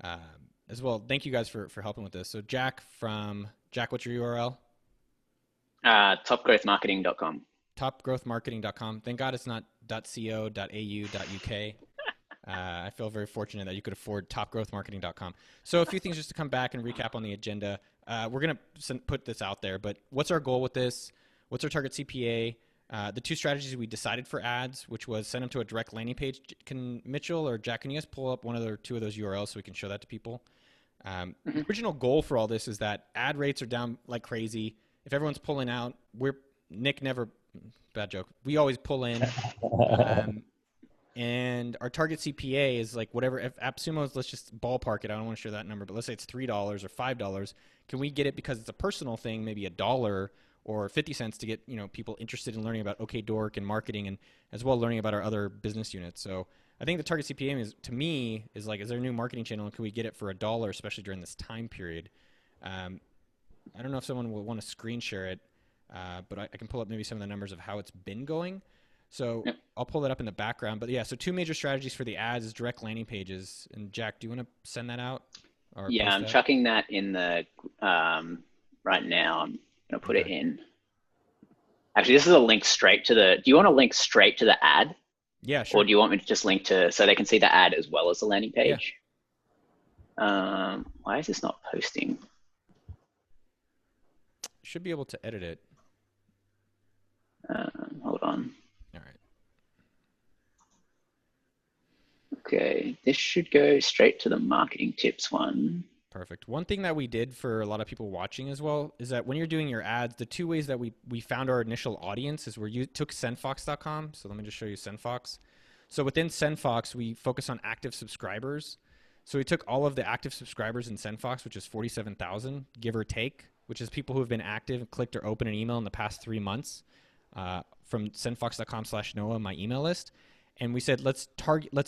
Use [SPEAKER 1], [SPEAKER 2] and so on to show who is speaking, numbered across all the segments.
[SPEAKER 1] uh, as well. Thank you guys for helping with this. So Jack, what's your URL?
[SPEAKER 2] Topgrowthmarketing.com.
[SPEAKER 1] Topgrowthmarketing.com. Thank God it's not .co.au.uk. I feel very fortunate that you could afford topgrowthmarketing.com. So a few things just to come back and recap on the agenda. We're going to put this out there, but what's our goal with this? What's our target CPA? The two strategies we decided for ads, which was send them to a direct landing page. Can Mitchell or Jack, can you guys pull up one of or two of those URLs so we can show that to people? The
[SPEAKER 2] Mhm.
[SPEAKER 1] original goal for all this is that ad rates are down like crazy. If everyone's pulling out, Nick never, bad joke. We always pull in. Um, and our target CPA is like whatever. If AppSumo's, let's just ballpark it. I don't want to share that number, but let's say it's $3 or $5. Can we get it because it's a personal thing, maybe a dollar or 50 cents to get people interested in learning about OK Dork and marketing, and as well learning about our other business units. So I think the target CPA is, to me, is like, is there a new marketing channel and can we get it for a dollar, especially during this time period? Um, I don't know if someone will want to screen share it, but I can pull up maybe some of the numbers of how it's been going. So
[SPEAKER 2] Yep.
[SPEAKER 1] I'll pull that up in the background. But yeah, so two major strategies for the ads is direct landing pages. And Jack, do you want to send that out or
[SPEAKER 2] Yeah,
[SPEAKER 1] post
[SPEAKER 2] I'm
[SPEAKER 1] that?
[SPEAKER 2] chucking that in the right now. I'm gonna put it
[SPEAKER 1] Okay.
[SPEAKER 2] in. Actually, this is a link straight to the. Do you want to link straight to the ad,
[SPEAKER 1] Yeah,
[SPEAKER 2] or
[SPEAKER 1] sure.
[SPEAKER 2] do you want me to just link to so they can see the ad as well as the landing
[SPEAKER 1] Yeah,
[SPEAKER 2] page? Why is this not posting?
[SPEAKER 1] should be able to edit it.
[SPEAKER 2] Hold on.
[SPEAKER 1] All right.
[SPEAKER 2] Okay, this should go straight to the marketing tips one.
[SPEAKER 1] Perfect. One thing that we did for a lot of people watching as well is that when you're doing your ads, the two ways that we found our initial audience is where you took sendfox.com. So let me just show you Sendfox. So within Sendfox, we focus on active subscribers. So we took all of the active subscribers in Sendfox, which is 47,000, give or take, which is people who have been active, clicked or opened an email in the past 3 months, from sendfox.com/Noah, my email list. And we said, let's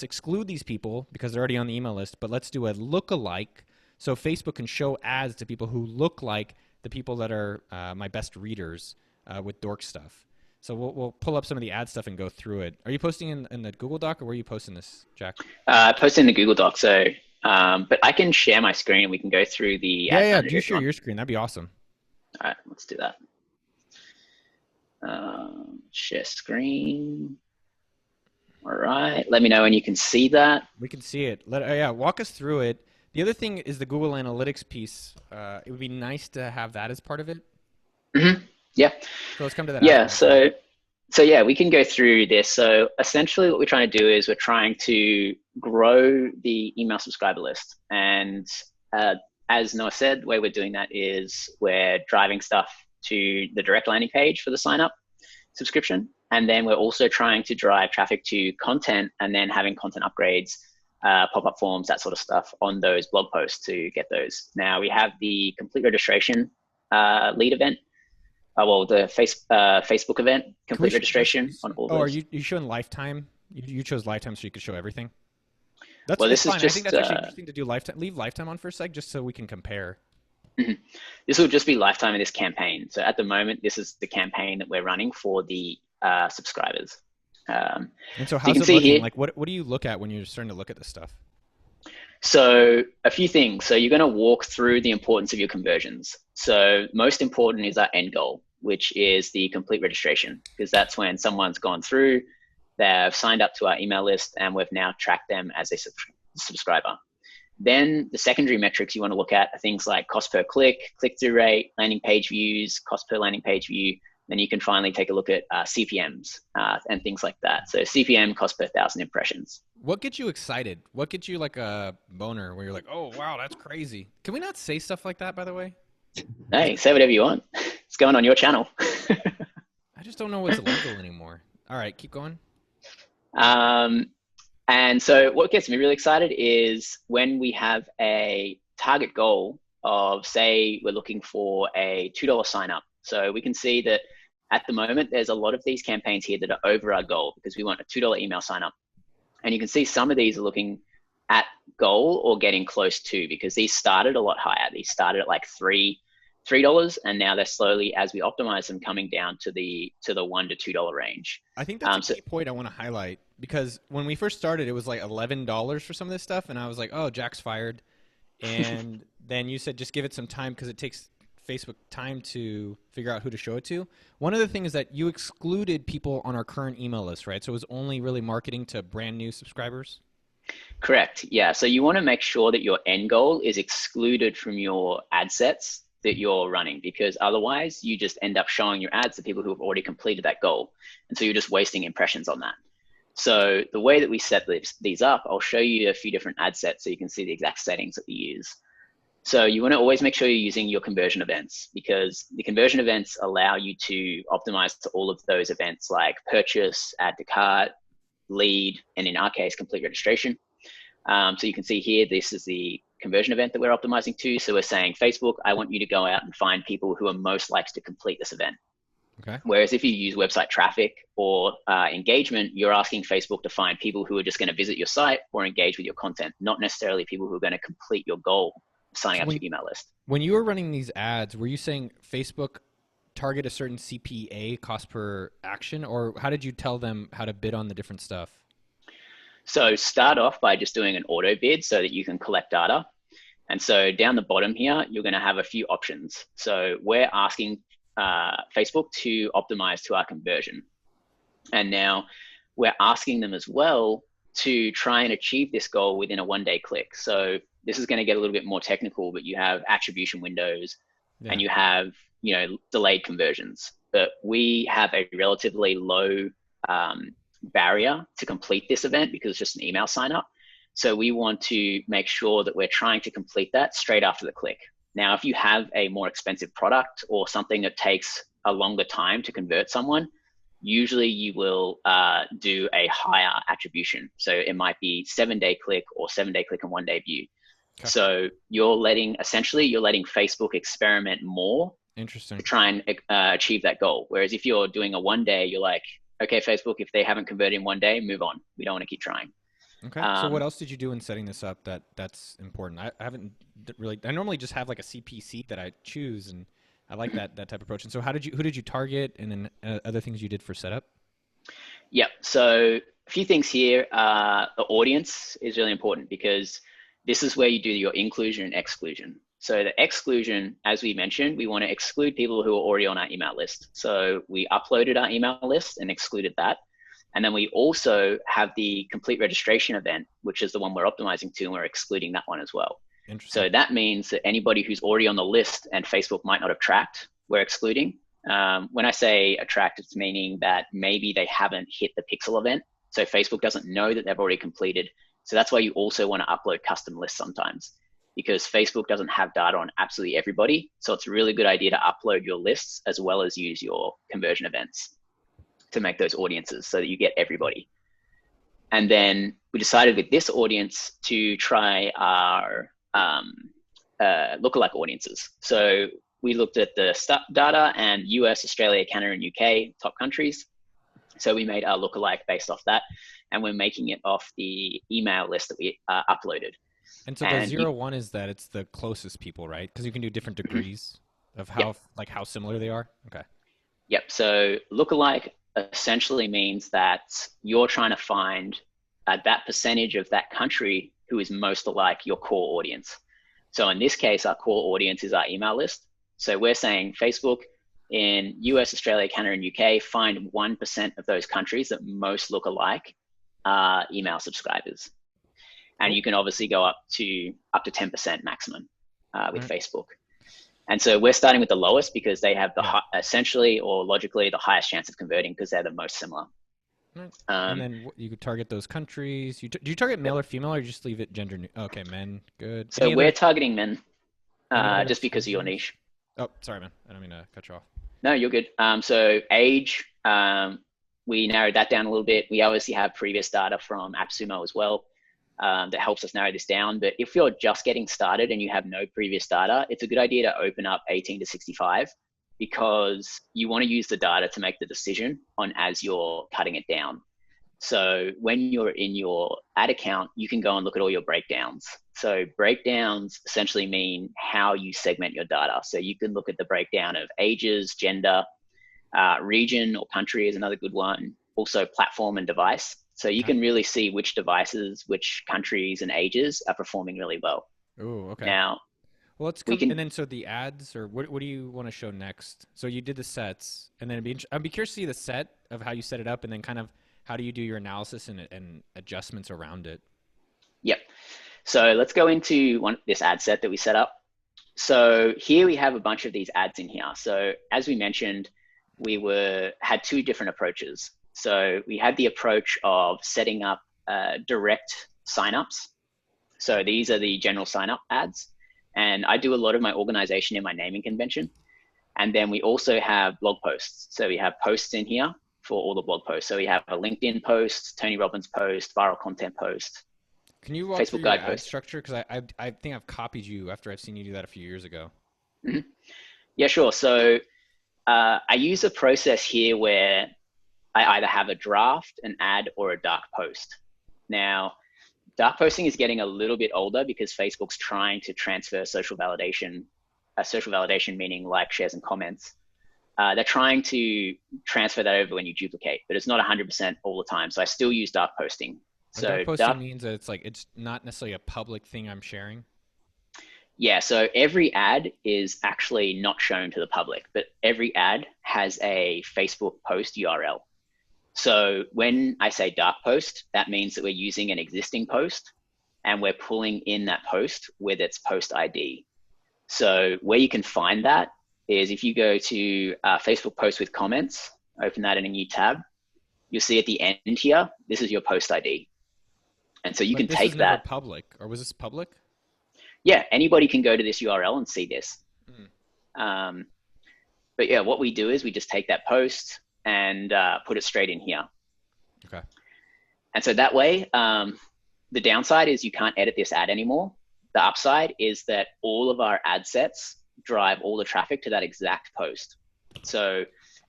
[SPEAKER 1] exclude these people because they're already on the email list, but let's do a lookalike so Facebook can show ads to people who look like the people that are my best readers with dork stuff. So we'll pull up some of the ad stuff and go through it. Are you posting in the Google Doc or where are you posting this, Jack?
[SPEAKER 2] Post in the Google Doc. So, but I can share my screen and we can go through the
[SPEAKER 1] Yeah,
[SPEAKER 2] ad
[SPEAKER 1] yeah. Do
[SPEAKER 2] manager
[SPEAKER 1] you
[SPEAKER 2] if you
[SPEAKER 1] share
[SPEAKER 2] want.
[SPEAKER 1] your screen? That'd be awesome.
[SPEAKER 2] All right, let's do that. Share screen. All right. Let me know when you can see that.
[SPEAKER 1] We can see it. Yeah, walk us through it. The other thing is the Google Analytics piece. It would be nice to have that as part of it.
[SPEAKER 2] Mhm. Yeah.
[SPEAKER 1] So let's come to that
[SPEAKER 2] Yeah.
[SPEAKER 1] afterwards. Yeah.
[SPEAKER 2] So yeah, we can go through this. So essentially, what we're trying to do is we're trying to grow the email subscriber list, and uh, as Noah said, the way we're doing that is we're driving stuff to the direct landing page for the sign up subscription, and then we're also trying to drive traffic to content, and then having content upgrades, pop up forms, that sort of stuff on those blog posts to get those. Now we have the complete registration lead event, well, the Facebook event,
[SPEAKER 1] Can we
[SPEAKER 2] complete
[SPEAKER 1] just?
[SPEAKER 2] registration on all
[SPEAKER 1] Oh, are
[SPEAKER 2] those.
[SPEAKER 1] you showing lifetime? You chose lifetime so you could show everything. That's
[SPEAKER 2] Well,
[SPEAKER 1] it's
[SPEAKER 2] this is
[SPEAKER 1] fine. I think
[SPEAKER 2] just
[SPEAKER 1] that's actually interesting to do lifetime. Leave lifetime on for a sec, just so we can compare.
[SPEAKER 2] this will just be lifetime of this campaign. So at the moment, this is the campaign that we're running for the subscribers. Um,
[SPEAKER 1] And so,
[SPEAKER 2] so you
[SPEAKER 1] how's
[SPEAKER 2] can
[SPEAKER 1] it
[SPEAKER 2] see
[SPEAKER 1] looking?
[SPEAKER 2] here.
[SPEAKER 1] Like, what do you look at when you're starting to look at this stuff?
[SPEAKER 2] So a few things. So you're going to walk through the importance of your conversions. So most important is our end goal, which is the complete registration, because that's when someone's gone through, they've signed up to our email list, and we've now tracked them as a subscriber. Then the secondary metrics you want to look at are things like cost per click, click-through rate, landing page views, cost per landing page view. Then you can finally take a look at CPMs and things like that. So CPM, cost per thousand impressions.
[SPEAKER 1] What gets you excited? What gets you like a boner where you're like, oh wow, that's crazy? Can we not say stuff like that, by the way? Is
[SPEAKER 2] Hey,
[SPEAKER 1] it?
[SPEAKER 2] say whatever you want. It's going on your channel.
[SPEAKER 1] I just don't know what's illegal anymore. All right, keep going.
[SPEAKER 2] um, and so what gets me really excited is when we have a target goal of, say, we're looking for a $2 sign up. So we can see that at the moment, there's a lot of these campaigns here that are over our goal because we want a $2 email sign up. And you can see some of these are looking at goal or getting close to, because these started a lot higher. These started at like $3, and now they're slowly, as we optimize them, coming down to the $1 to $2 range.
[SPEAKER 1] I think that's a
[SPEAKER 2] So
[SPEAKER 1] key point I want to highlight because when we first started, it was like $11 for some of this stuff, and I was like, "Oh, Jack's fired." and then you said just give it some time because it takes Facebook time to figure out who to show it to. One of the things is that you excluded people on our current email list, right? So it was only really marketing to brand new subscribers.
[SPEAKER 2] Correct. Yeah. So you want to make sure that your end goal is excluded from your ad sets that you're running, because otherwise you just end up showing your ads to people who have already completed that goal. And so you're just wasting impressions on that. So the way that we set these up, I'll show you a few different ad sets so you can see the exact settings that we use. So you want to always make sure you're using your conversion events, because the conversion events allow you to optimize to all of those events like purchase, add to cart, lead, and in our case, complete registration. So you can see here, this is the conversion event that we're optimizing to. So we're saying, Facebook, I want you to go out and find people who are most likely to complete this event.
[SPEAKER 1] Okay.
[SPEAKER 2] Whereas if you use website traffic or engagement, you're asking Facebook to find people who are just going to visit your site or engage with your content, not necessarily people who are going to complete your goal of signing
[SPEAKER 1] So
[SPEAKER 2] up to your email list.
[SPEAKER 1] when you were running these ads, were you saying Facebook target a certain CPA, cost per action, or how did you tell them how to bid on the different stuff?
[SPEAKER 2] So start off by just doing an auto bid so that you can collect data. And so down the bottom here, you're going to have a few options. So we're asking Facebook to optimize to our conversion. And now we're asking them as well to try and achieve this goal within a 1-day click. So this is going to get a little bit more technical, but you have attribution windows and you have, delayed conversions. But we have a relatively low barrier to complete this event because it's just an email sign up. So we want to make sure that we're trying to complete that straight after the click. Now, if you have a more expensive product or something that takes a longer time to convert someone, usually you will do a higher attribution. So it might be 7-day click or 7-day click and 1-day view. Okay. So you're letting Facebook experiment more.
[SPEAKER 1] Interesting.
[SPEAKER 2] To try and achieve that goal. Whereas if you're doing a 1-day, you're like, okay, Facebook, if they haven't converted in 1 day, move on. We don't want to keep trying.
[SPEAKER 1] Okay. So what else did you do in setting this up that's important? I haven't really. I normally just have like a CPC that I choose, and I like that type of approach. And so who did you target, and then other things you did for setup?
[SPEAKER 2] Yep. So a few things here. The audience is really important because this is where you do your inclusion and exclusion. So the exclusion, as we mentioned, we want to exclude people who are already on our email list. So we uploaded our email list and excluded that. And then we also have the complete registration event, which is the one we're optimizing to, and we're excluding that one as well. So that means that anybody who's already on the list and Facebook might not have tracked, we're excluding. When I say attract, it's meaning that maybe they haven't hit the pixel event. So Facebook doesn't know that they've already completed. So that's why you also want to upload custom lists sometimes, because Facebook doesn't have data on absolutely everybody. So it's a really good idea to upload your lists as well as use your conversion events to make those audiences so that you get everybody. And then we decided with this audience to try our lookalike audiences. So we looked at the data and US, Australia, Canada, and UK, top countries. So we made our lookalike based off that. And we're making it off the email list that we uploaded.
[SPEAKER 1] And so the 0-1 is that it's the closest people, right? Because you can do different degrees of how similar they are. Okay.
[SPEAKER 2] Yep. So lookalike essentially means that you're trying to find that percentage of that country who is most alike your core audience. So in this case, our core audience is our email list. So we're saying Facebook in US, Australia, Canada, and UK, find 1% of those countries that most look alike email subscribers. And you can obviously go up to 10% maximum with Facebook. And so we're starting with the lowest because they have essentially or logically the highest chance of converting because they're the most similar.
[SPEAKER 1] And then you could target those countries. Do you target male or female, or you just leave it gender? Okay, men. Good.
[SPEAKER 2] So we're targeting men just because of your niche.
[SPEAKER 1] Oh, sorry, man. I don't mean to cut you off.
[SPEAKER 2] No, you're good. So age, we narrowed that down a little bit. We obviously have previous data from AppSumo as well. That helps us narrow this down. But if you're just getting started and you have no previous data, it's a good idea to open up 18 to 65 because you want to use the data to make the decision on as you're cutting it down. So when you're in your ad account, you can go and look at all your breakdowns. So breakdowns essentially mean how you segment your data. So you can look at the breakdown of ages, gender, region or country is another good one. Also platform and device. So you can really see which devices, which countries and ages are performing really well.
[SPEAKER 1] Oh, okay.
[SPEAKER 2] Now
[SPEAKER 1] Well, let's
[SPEAKER 2] we
[SPEAKER 1] come and
[SPEAKER 2] can,
[SPEAKER 1] then so the ads or what do you want to show next? So you did the sets, and then I'd be curious to see the set of how you set it up, and then kind of how do you do your analysis and adjustments around it.
[SPEAKER 2] yep. So let's go into this ad set that we set up. So here we have a bunch of these ads in here. So as we mentioned, had two different approaches. So we had the approach of setting up direct signups. So these are the general sign up ads. And I do a lot of my organization in my naming convention. And then we also have blog posts. So we have posts in here for all the blog posts. So we have a LinkedIn post, Tony Robbins post, viral content post,
[SPEAKER 1] Can you walk through
[SPEAKER 2] Facebook
[SPEAKER 1] your
[SPEAKER 2] guide
[SPEAKER 1] ad
[SPEAKER 2] post.
[SPEAKER 1] structure? Because I think I've copied you after I've seen you do that a few years ago.
[SPEAKER 2] Mhm. Yeah, sure. So I use a process here where I either have a draft, an ad, or a dark post. Now, dark posting is getting a little bit older because Facebook's trying to transfer social validation meaning like, shares, and comments. They're trying to transfer that over when you duplicate, but it's not 100% all the time. So I still use dark posting.
[SPEAKER 1] And dark
[SPEAKER 2] So
[SPEAKER 1] posting means that it's not necessarily a public thing I'm sharing.
[SPEAKER 2] yeah, so every ad is actually not shown to the public, but every ad has a Facebook post URL. So when I say dark post, that means that we're using an existing post and we're pulling in that post with its post ID. So where you can find that is if you go to Facebook post with comments, open that in a new tab, you'll see at the end here, this is your post ID. And so you
[SPEAKER 1] But
[SPEAKER 2] can
[SPEAKER 1] this is
[SPEAKER 2] take
[SPEAKER 1] never
[SPEAKER 2] that.
[SPEAKER 1] public, or was this public?
[SPEAKER 2] Yeah, anybody can go to this URL and see this.
[SPEAKER 1] Mm,
[SPEAKER 2] Um, but yeah, what we do is we just take that post and put it straight in here.
[SPEAKER 1] okay.
[SPEAKER 2] And so that way, the downside is you can't edit this ad anymore. The upside is that all of our ad sets drive all the traffic to that exact post. So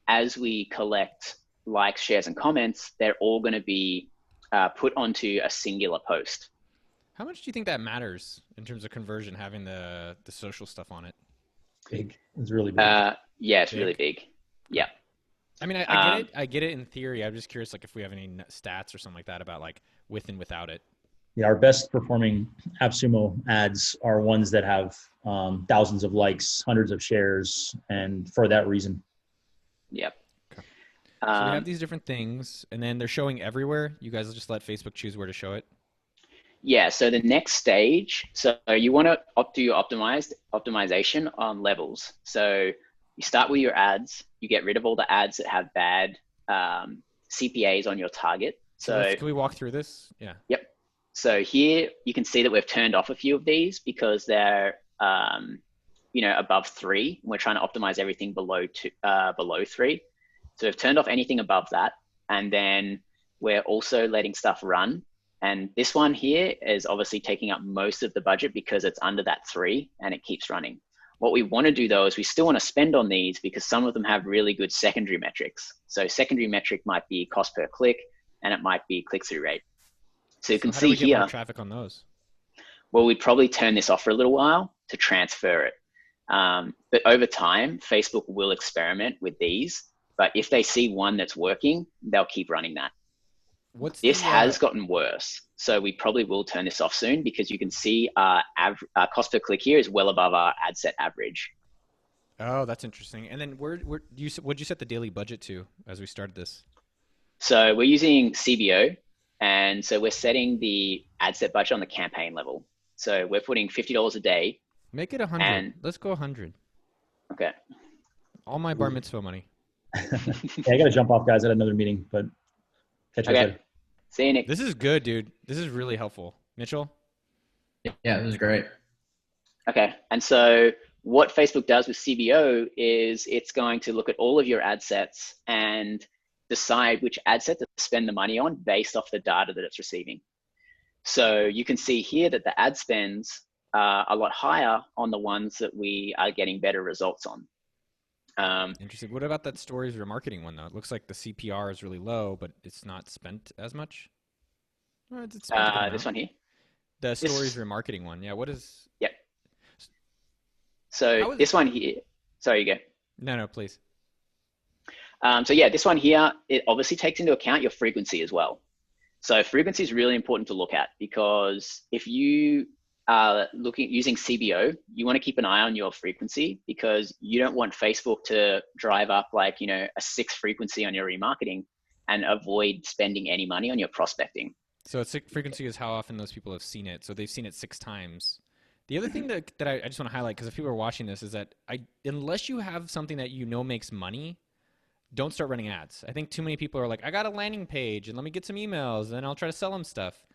[SPEAKER 2] as we collect likes, shares, and comments, they're all going to be put onto a singular post.
[SPEAKER 1] How much do you think that matters in terms of conversion, having the social stuff on it?
[SPEAKER 3] Big. It's really big.
[SPEAKER 2] Yeah, it's really
[SPEAKER 1] Big.
[SPEAKER 2] big.
[SPEAKER 1] Okay.
[SPEAKER 2] Yeah.
[SPEAKER 1] I mean, I get
[SPEAKER 2] Um,
[SPEAKER 1] it. I get it in theory. I'm just curious, like, if we have any stats or something like that about like with and without it.
[SPEAKER 3] Yeah, our best performing AppSumo ads are ones that have thousands of likes, hundreds of shares, and for that reason.
[SPEAKER 2] yep.
[SPEAKER 1] Okay. So we have
[SPEAKER 2] Um,
[SPEAKER 1] these different things, and then they're showing everywhere. You guys just let Facebook choose where to show it.
[SPEAKER 2] Yeah, so the next stage, so you want to do your optimization on levels. So you start with your ads, you get rid of all the ads that have bad CPAs on your target. So
[SPEAKER 1] Can we walk through this? Yeah.
[SPEAKER 2] yep. So here you can see that we've turned off a few of these because they're above 3. We're trying to optimize everything below 3. So we've turned off anything above that, and then we're also letting stuff run. And this one here is obviously taking up most of the budget because it's under that 3 and it keeps running. What we want to do though is we still want to spend on these because some of them have really good secondary metrics. So secondary metric might be cost per click and it might be click-through rate. So you
[SPEAKER 1] So
[SPEAKER 2] can
[SPEAKER 1] how do
[SPEAKER 2] see
[SPEAKER 1] we get more
[SPEAKER 2] here,
[SPEAKER 1] traffic on those?
[SPEAKER 2] well, we'd probably turn this off for a little while to transfer it. But over time, Facebook will experiment with these. But if they see one that's working, they'll keep running that.
[SPEAKER 1] What's
[SPEAKER 2] This
[SPEAKER 1] the
[SPEAKER 2] has gotten worse. So we probably will turn this off soon because you can see our cost per click here is well above our ad set average.
[SPEAKER 1] Oh, that's interesting. And then what'd you set the daily budget to as we started this?
[SPEAKER 2] So we're using CBO. And so we're setting the ad set budget on the campaign level. So we're putting $50 a day.
[SPEAKER 1] Make it 100.
[SPEAKER 2] And
[SPEAKER 1] Let's go 100.
[SPEAKER 2] okay.
[SPEAKER 1] All my bar mitzvah money.
[SPEAKER 3] Yeah, I got to jump off, guys, at another meeting, but catch you guys
[SPEAKER 2] Okay.
[SPEAKER 3] later.
[SPEAKER 2] See you, Nick.
[SPEAKER 1] This is good, dude. This is really helpful. Mitchell?
[SPEAKER 4] Yeah, it was great.
[SPEAKER 2] Okay. And so what Facebook does with CBO is it's going to look at all of your ad sets and decide which ad set to spend the money on based off the data that it's receiving. So you can see here that the ad spends are a lot higher on the ones that we are getting better results on.
[SPEAKER 1] Interesting. What about that stories remarketing one, though? It looks like the CPR is really low, but it's not spent as much. Or it's spent a good amount.
[SPEAKER 2] This one here.
[SPEAKER 1] The stories remarketing one. Yeah, what is...
[SPEAKER 2] Yep. So this one here, sorry, you go.
[SPEAKER 1] No, please.
[SPEAKER 2] So yeah, this one here, it obviously takes into account your frequency as well. So frequency is really important to look at because if you using CBO, you want to keep an eye on your frequency, because you don't want Facebook to drive up like, a 6 frequency on your remarketing and avoid spending any money on your prospecting.
[SPEAKER 1] So frequency is how often those people have seen it. So they've seen it 6 times. The other thing that I just want to highlight, because if people are watching this, is that unless you have something that makes money, don't start running ads. I think too many people are like, I got a landing page and let me get some emails and then I'll try to sell them stuff.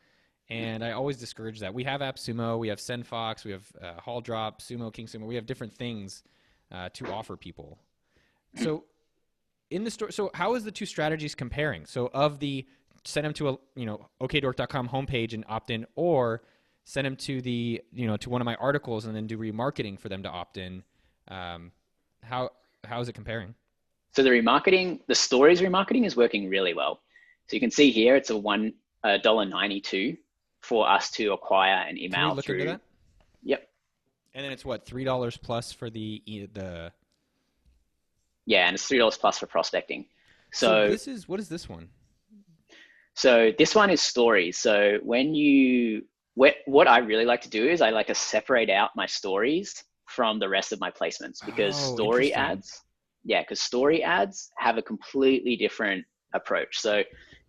[SPEAKER 1] And I always discourage that. We have AppSumo, we have SendFox, we have Haul Drop, Sumo, King Sumo. We have different things to offer people. So in the store, so how is the two strategies comparing? So of the send them to a okdork.com homepage and opt in, or send them to the to one of my articles and then do remarketing for them to opt in. How is it comparing?
[SPEAKER 2] So the stories remarketing is working really well. So you can see here it's a $1.92 for us to acquire an email.
[SPEAKER 1] Can we look into that?
[SPEAKER 2] Yep.
[SPEAKER 1] And then it's what, $3 plus for the
[SPEAKER 2] Yeah, and it's $3 plus for prospecting. So
[SPEAKER 1] what is this one?
[SPEAKER 2] So this one is stories. So what I really like to do is I like to separate out my stories from the rest of my placements, because story ads have a completely different approach. So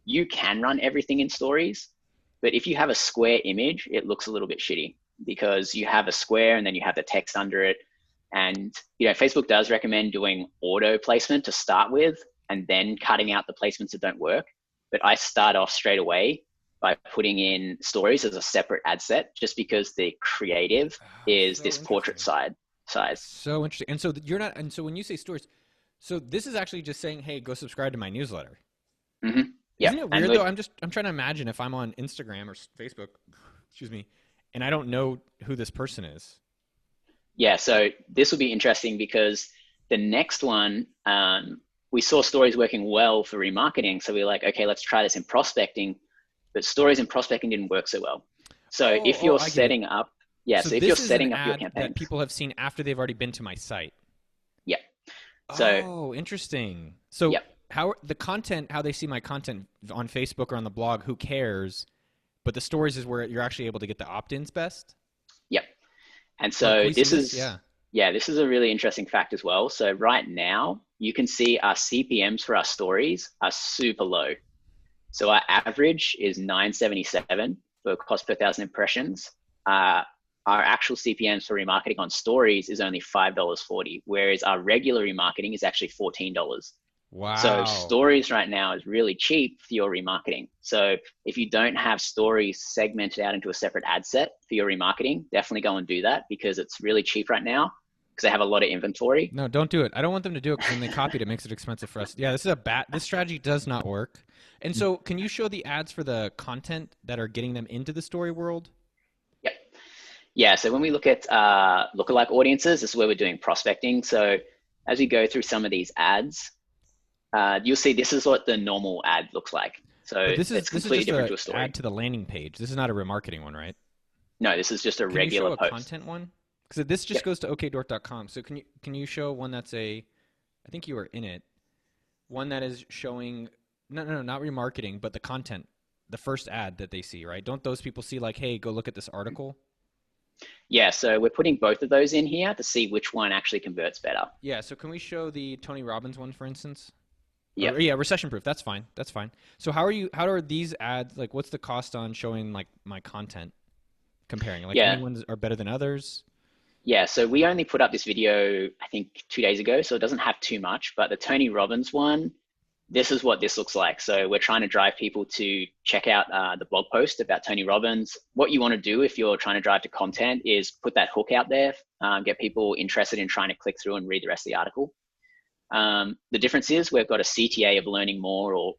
[SPEAKER 2] you can run everything in stories, but if you have a square image, it looks a little bit shitty, because you have a square and then you have the text under it. And Facebook does recommend doing auto placement to start with and then cutting out the placements that don't work. But I start off straight away by putting in stories as a separate ad set, just because the creative is this portrait size.
[SPEAKER 1] So interesting. And so so when you say stories, so this is actually just saying, hey, go subscribe to my newsletter.
[SPEAKER 2] Mm-hmm. Yeah.
[SPEAKER 1] Isn't it weird though? I'm trying to imagine if I'm on Instagram or Facebook, excuse me, and I don't know who this person is.
[SPEAKER 2] Yeah. So this will be interesting, because the next one, we saw stories working well for remarketing. So we were like, okay, let's try this in prospecting, but stories in prospecting didn't work so well. So if you're setting up, so if you're setting up your campaigns
[SPEAKER 1] that people have seen after they've already been to my site.
[SPEAKER 2] Yeah. So,
[SPEAKER 1] interesting. So how they see my content on Facebook or on the blog, who cares? But the stories is where you're actually able to get the opt-ins best.
[SPEAKER 2] Yep. And so this is a really interesting fact as well. So right now you can see our CPMs for our stories are super low. So our average is $9.77 for cost per 1,000 impressions. Our actual CPMs for remarketing on stories is only $5.40, whereas our regular remarketing is actually $14.
[SPEAKER 1] Wow.
[SPEAKER 2] So stories right now is really cheap for your remarketing. So if you don't have stories segmented out into a separate ad set for your remarketing, definitely go and do that, because it's really cheap right now, because they have a lot of inventory.
[SPEAKER 1] No, don't do it. I don't want them to do it, because when they copy it, it makes it expensive for us. Yeah, this strategy does not work. And so can you show the ads for the content that are getting them into the story world?
[SPEAKER 2] Yep. Yeah, so when we look at lookalike audiences, this is where we're doing prospecting. So as we go through some of these ads, you'll see this is what the normal ad looks like. So it's completely different to a story.
[SPEAKER 1] Add to the landing page. This is not a remarketing one, right?
[SPEAKER 2] No, this is just a regular post.
[SPEAKER 1] Can you show a content one? Because this just goes to okdork.com. So can you show one that's I think you were in it, one that is showing no, not remarketing, but the content, the first ad that they see, right? Don't those people see like, hey, go look at this article?
[SPEAKER 2] Yeah, so we're putting both of those in here to see which one actually converts better.
[SPEAKER 1] Yeah, so can we show the Tony Robbins one, for instance?
[SPEAKER 2] Yeah.
[SPEAKER 1] Yeah, recession proof. That's fine. So how are these ads, like, what's the cost on showing like my content comparing? Like, any ones are better than others?
[SPEAKER 2] Yeah, so we only put up this video, I think 2 days ago, so it doesn't have too much, but the Tony Robbins one, this is what this looks like. So we're trying to drive people to check out the blog post about Tony Robbins. What you want to do if you're trying to drive to content is put that hook out there, get people interested in trying to click through and read the rest of the article. The difference is we've got a CTA of learning more, or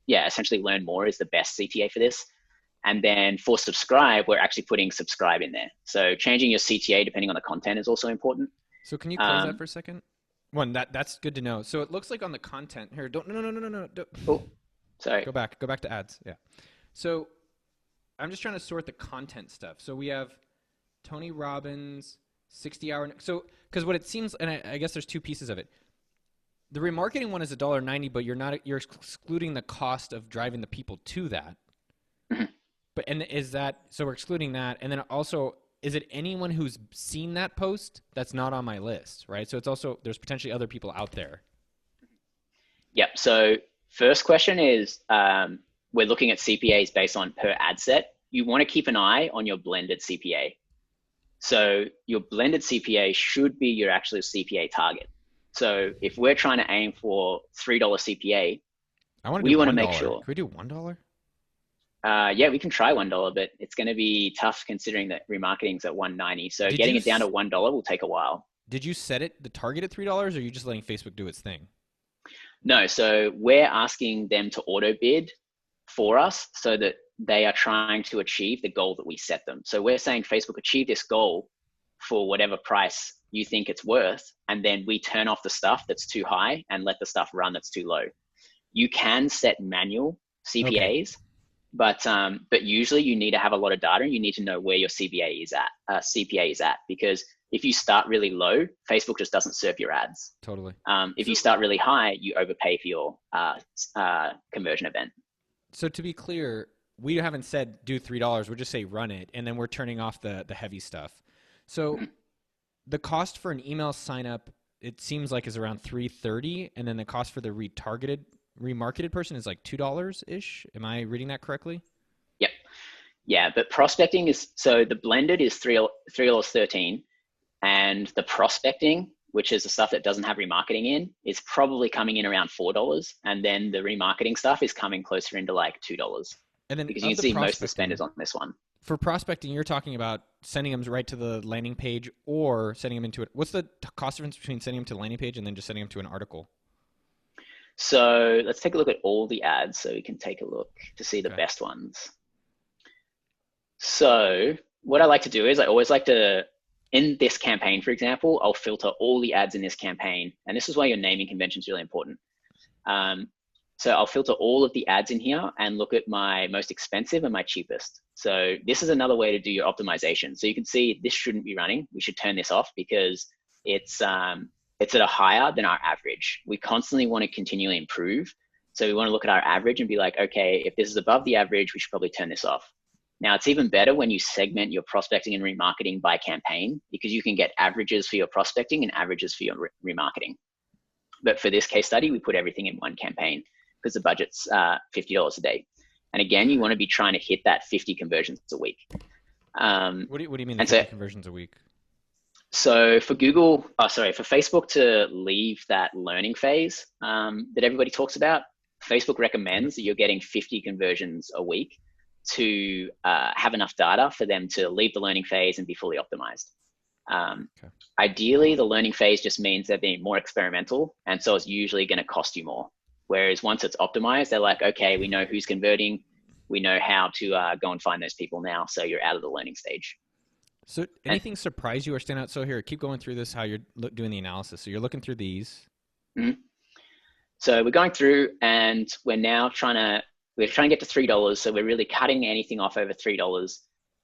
[SPEAKER 2] essentially learn more is the best CTA for this. And then for subscribe, we're actually putting subscribe in there. So changing your CTA depending on the content is also important.
[SPEAKER 1] So can you close that for a second? That's good to know. So it looks like on the content here. No.
[SPEAKER 2] Oh, sorry.
[SPEAKER 1] Go back to ads. Yeah. So I'm just trying to sort the content stuff. So we have Tony Robbins, 60-hour. So because what it seems, and I guess there's two pieces of it. The remarketing one is $1.90, but you're excluding the cost of driving the people to that.
[SPEAKER 2] Mm-hmm.
[SPEAKER 1] But and is that so we're excluding that, and then also is it anyone who's seen that post that's not on my list, right? So it's also there's potentially other people out there.
[SPEAKER 2] Yep. So first question is we're looking at CPAs based on per ad set. You want to keep an eye on your blended CPA. So your blended CPA should be your actual CPA target. So if we're trying to aim for $3 CPA, we want to make sure.
[SPEAKER 1] Can we do $1?
[SPEAKER 2] Yeah, we can try $1, but it's going to be tough considering that remarketing's at $1.90. So getting it down to $1 will take a while.
[SPEAKER 1] Did you set the target at $3, or are you just letting Facebook do its thing?
[SPEAKER 2] No, so we're asking them to auto bid for us so that they are trying to achieve the goal that we set them. So we're saying, Facebook, achieve this goal for whatever price you think it's worth, and then we turn off the stuff that's too high and let the stuff run that's too low. You can set manual CPAs. Okay. But usually you need to have a lot of data, and you need to know where your CPA is at, because if you start really low, Facebook just doesn't serve your ads.
[SPEAKER 1] Totally.
[SPEAKER 2] If you start really high, you overpay for your conversion event.
[SPEAKER 1] So to be clear, we haven't said do $3. We'll just say run it, and then we're turning off the heavy stuff. So the cost for an email sign up, it seems like, is around $3.30, and then the cost for the remarketed person is like $2-ish. Am I reading that correctly?
[SPEAKER 2] Yep. Yeah, but prospecting is, so the blended is $3.13, and the prospecting, which is the stuff that doesn't have remarketing in, is probably coming in around $4, and then the remarketing stuff is coming closer into like $2. And then because you can see most of the spend is on this one.
[SPEAKER 1] For prospecting, you're talking about sending them right to the landing page or sending them into it. What's the cost difference between sending them to the landing page and then just sending them to an article?
[SPEAKER 2] So let's take a look at all the ads so we can take a look to see the best ones. So what I like to do is I always like to, in this campaign, for example, I'll filter all the ads in this campaign. And this is why your naming convention is really important. So I'll filter all of the ads in here and look at my most expensive and my cheapest. So this is another way to do your optimization. So you can see this shouldn't be running. We should turn this off because it's at a higher than our average. We constantly want to continually improve. So we want to look at our average and be like, okay, if this is above the average, we should probably turn this off. Now, it's even better when you segment your prospecting and remarketing by campaign, because you can get averages for your prospecting and averages for your remarketing. But for this case study, we put everything in one campaign because the budget's $50 a day. And again, you want to be trying to hit that 50 conversions a week.
[SPEAKER 1] What do you mean 50 conversions a week?
[SPEAKER 2] So for for Facebook to leave that learning phase that everybody talks about, Facebook recommends that you're getting 50 conversions a week to have enough data for them to leave the learning phase and be fully optimized. Ideally, the learning phase just means they're being more experimental, and so it's usually going to cost you more. Whereas once it's optimized, they're like, okay, we know who's converting. We know how to go and find those people now. So you're out of the learning stage.
[SPEAKER 1] So anything surprise you or stand out? So here, keep going through this, how you're doing the analysis. So you're looking through these.
[SPEAKER 2] Mm-hmm. So we're going through, and we're now trying to get to $3. So we're really cutting anything off over $3.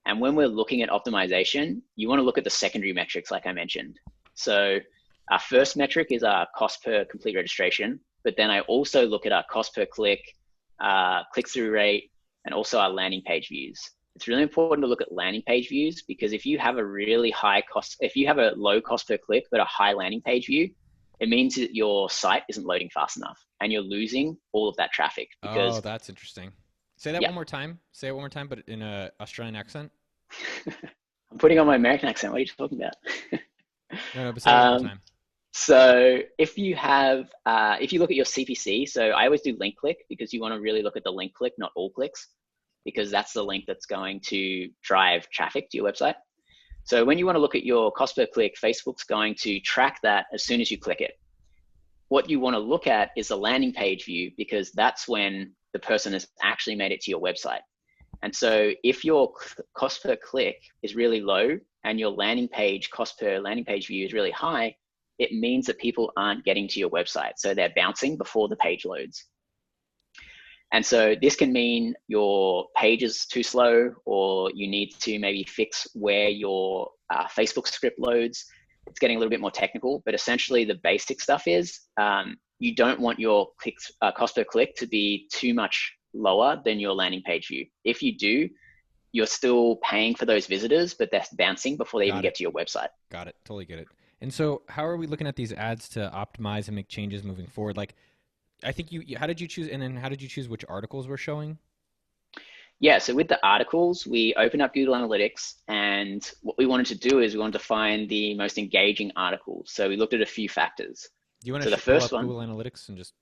[SPEAKER 2] And when we're looking at optimization, you want to look at the secondary metrics, like I mentioned. So our first metric is our cost per complete registration. But then I also look at our cost per click, click-through rate, and also our landing page views. It's really important to look at landing page views, because if you have a really high cost, if you have a low cost per click but a high landing page view, it means that your site isn't loading fast enough and you're losing all of that traffic. Because,
[SPEAKER 1] oh, that's interesting. Say that one more time. Say it one more time, but in an Australian accent.
[SPEAKER 2] I'm putting on my American accent. What are you talking about?
[SPEAKER 1] No, but say it one more time.
[SPEAKER 2] So if you have, if you look at your CPC, so I always do link click, because you want to really look at the link click, not all clicks, because that's the link that's going to drive traffic to your website. So when you want to look at your cost per click, Facebook's going to track that as soon as you click it. What you want to look at is the landing page view, because that's when the person has actually made it to your website. And so if your cost per click is really low and your landing page cost per landing page view is really high, it means that people aren't getting to your website. So they're bouncing before the page loads. And so this can mean your page is too slow, or you need to maybe fix where your Facebook script loads. It's getting a little bit more technical, but essentially the basic stuff is you don't want your cost per click to be too much lower than your landing page view. If you do, you're still paying for those visitors, but they're bouncing before they even
[SPEAKER 1] Got
[SPEAKER 2] get
[SPEAKER 1] it.
[SPEAKER 2] to your website.
[SPEAKER 1] Got it. Totally get it. And so, how are we looking at these ads to optimize and make changes moving forward? Like, I think how did you choose, and then how did you choose which articles we're showing?
[SPEAKER 2] Yeah, so with the articles, we opened up Google Analytics, and what we wanted to do is we wanted to find the most engaging articles. So we looked at a few factors.
[SPEAKER 1] Do you want
[SPEAKER 2] So
[SPEAKER 1] to
[SPEAKER 2] the
[SPEAKER 1] pull
[SPEAKER 2] first
[SPEAKER 1] up
[SPEAKER 2] one,
[SPEAKER 1] Google Analytics and just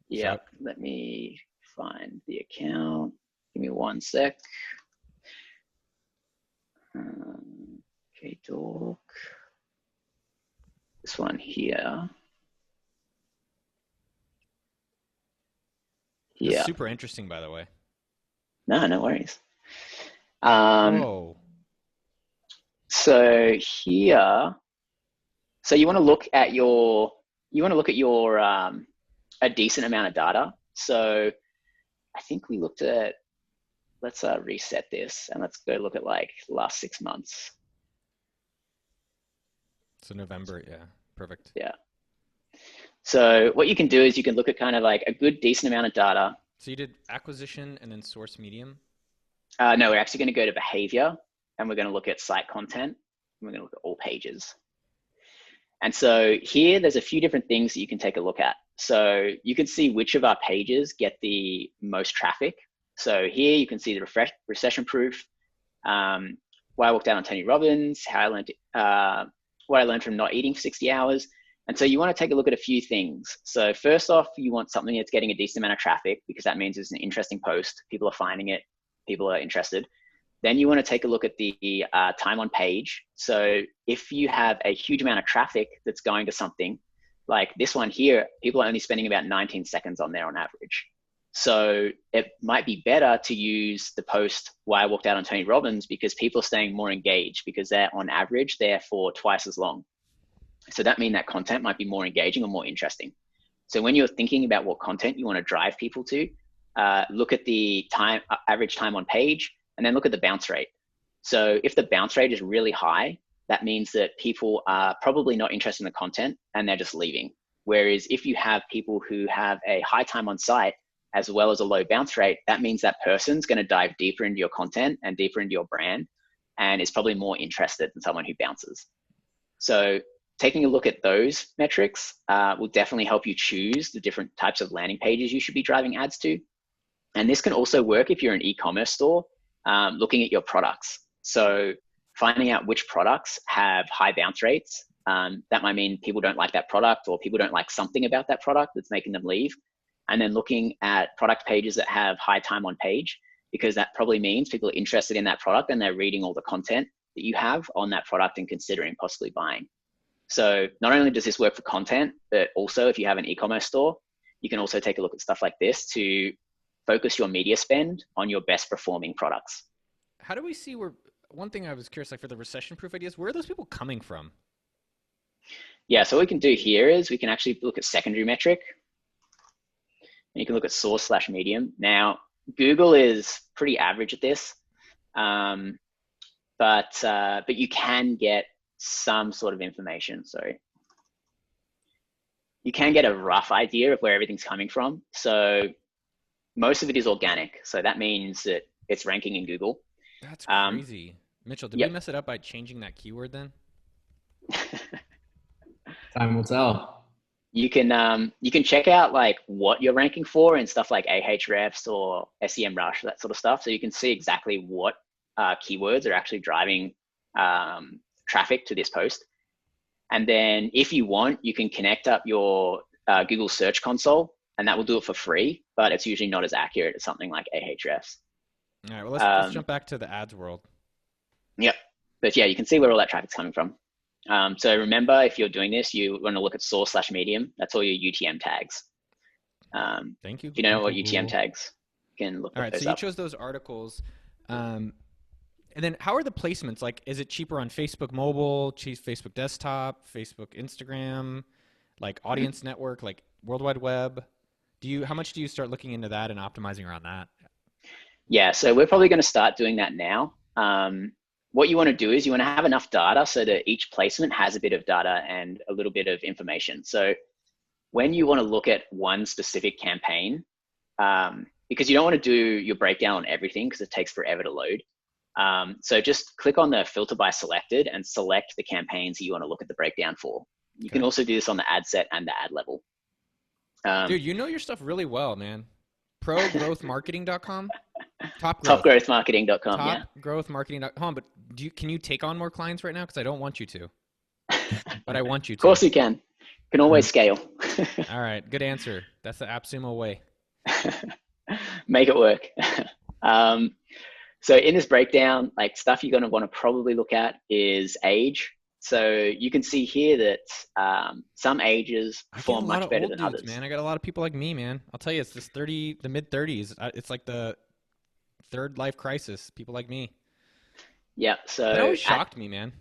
[SPEAKER 2] yeah, let me find the account. Give me one sec. Okay, doc. This one here.
[SPEAKER 1] This is
[SPEAKER 2] Yeah,
[SPEAKER 1] super interesting, by the way.
[SPEAKER 2] no worries.
[SPEAKER 1] Whoa.
[SPEAKER 2] So here, so you want to look at your a decent amount of data. So I think we looked at, let's reset this and let's go look at like last 6 months.
[SPEAKER 1] So November, yeah, perfect.
[SPEAKER 2] Yeah. So what you can do is you can look at kind of like a good decent amount of data.
[SPEAKER 1] So you did acquisition and then source medium?
[SPEAKER 2] No, we're actually going to go to behavior, and we're going to look at site content, and we're going to look at all pages. And so here, there's a few different things that you can take a look at. So you can see which of our pages get the most traffic. So here you can see the recession proof, why I walked out on Tony Robbins, how I learned, what I learned from not eating for 60 hours. And so you want to take a look at a few things. So first off, you want something that's getting a decent amount of traffic, because that means it's an interesting post. People are finding it. People are interested. Then you want to take a look at the time on page. So if you have a huge amount of traffic that's going to something, like this one here, people are only spending about 19 seconds on there on average. So it might be better to use the post why I walked out on Tony Robbins, because people are staying more engaged, because they're on average there for twice as long. So that means that content might be more engaging or more interesting. So when you're thinking about what content you want to drive people to, look at the average time on page, and then look at the bounce rate. So if the bounce rate is really high, that means that people are probably not interested in the content and they're just leaving. Whereas if you have people who have a high time on site as well as a low bounce rate, that means that person's going to dive deeper into your content and deeper into your brand, and is probably more interested than someone who bounces. So taking a look at those metrics will definitely help you choose the different types of landing pages you should be driving ads to. And this can also work if you're an e-commerce store, looking at your products. So finding out which products have high bounce rates. That might mean people don't like that product, or people don't like something about that product that's making them leave. And then looking at product pages that have high time on page, because that probably means people are interested in that product and they're reading all the content that you have on that product and considering possibly buying. So not only does this work for content, but also if you have an e-commerce store, you can also take a look at stuff like this to focus your media spend on your best performing products.
[SPEAKER 1] How do we see where, one thing I was curious, like for the recession proof ideas, where are those people coming from?
[SPEAKER 2] Yeah, so what we can do here is we can actually look at secondary metric. And you can look at source/medium. Now, Google is pretty average at this, but you can get some sort of information. Sorry. You can get a rough idea of where everything's coming from. So most of it is organic. So that means that it's ranking in Google.
[SPEAKER 1] That's crazy. Mitchell, did we mess it up by changing that keyword then?
[SPEAKER 4] Time will tell.
[SPEAKER 2] You can check out like what you're ranking for and stuff like Ahrefs or SEMrush, that sort of stuff. So you can see exactly what keywords are actually driving traffic to this post. And then if you want, you can connect up your Google Search Console, and that will do it for free, but it's usually not as accurate as something like Ahrefs.
[SPEAKER 1] All right, well, let's jump back to the ads world.
[SPEAKER 2] Yep. But yeah, you can see where all that traffic's coming from. So remember, if you're doing this, you want to look at source/medium. That's all your UTM tags.
[SPEAKER 1] Thank you.
[SPEAKER 2] If you don't know what
[SPEAKER 1] Google.
[SPEAKER 2] UTM tags, you can look
[SPEAKER 1] All right,
[SPEAKER 2] those
[SPEAKER 1] so you
[SPEAKER 2] up.
[SPEAKER 1] chose those articles. And then how are the placements? Like, is it cheaper on Facebook mobile, Facebook desktop, Facebook Instagram, like audience network, like World Wide Web? How much do you start looking into that and optimizing around that?
[SPEAKER 2] Yeah, so we're probably going to start doing that now. What you want to do is you want to have enough data so that each placement has a bit of data and a little bit of information. So when you want to look at one specific campaign, because you don't want to do your breakdown on everything because it takes forever to load, So just click on the filter by selected and select the campaigns that you want to look at the breakdown for. You can also do this on the ad set and the ad level.
[SPEAKER 1] Dude, you know your stuff really well, man. Progrowthmarketing.com?
[SPEAKER 2] Topgrowthmarketing.com, yeah.
[SPEAKER 1] Topgrowthmarketing.com. But can you take on more clients right now? Because I don't want you to. But I want you to.
[SPEAKER 2] Of course you can. You can always scale.
[SPEAKER 1] All right, good answer. That's the AppSumo way.
[SPEAKER 2] Make it work. So in this breakdown, like stuff you're going to want to probably look at is age. So you can see here that some ages perform much better than others.
[SPEAKER 1] Man, I got a lot of people like me, man. I'll tell you, it's the mid 30s. It's like the third life crisis. People like me.
[SPEAKER 2] Yeah. So
[SPEAKER 1] that always shocked me, man.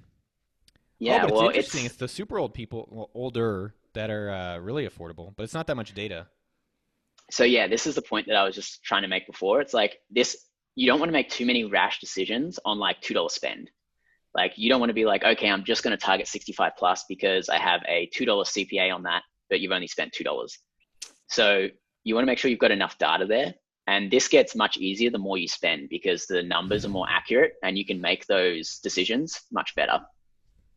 [SPEAKER 2] Yeah.
[SPEAKER 1] But it's interesting. It's the super old people, well, older, that are really affordable, but it's not that much data.
[SPEAKER 2] So yeah, this is the point that I was just trying to make before. It's like this. You don't want to make too many rash decisions on like $2 spend. Like you don't want to be like, okay, I'm just going to target 65 plus because I have a $2 CPA on that, but you've only spent $2. So you want to make sure you've got enough data there. And this gets much easier the more you spend because the numbers are more accurate and you can make those decisions much better.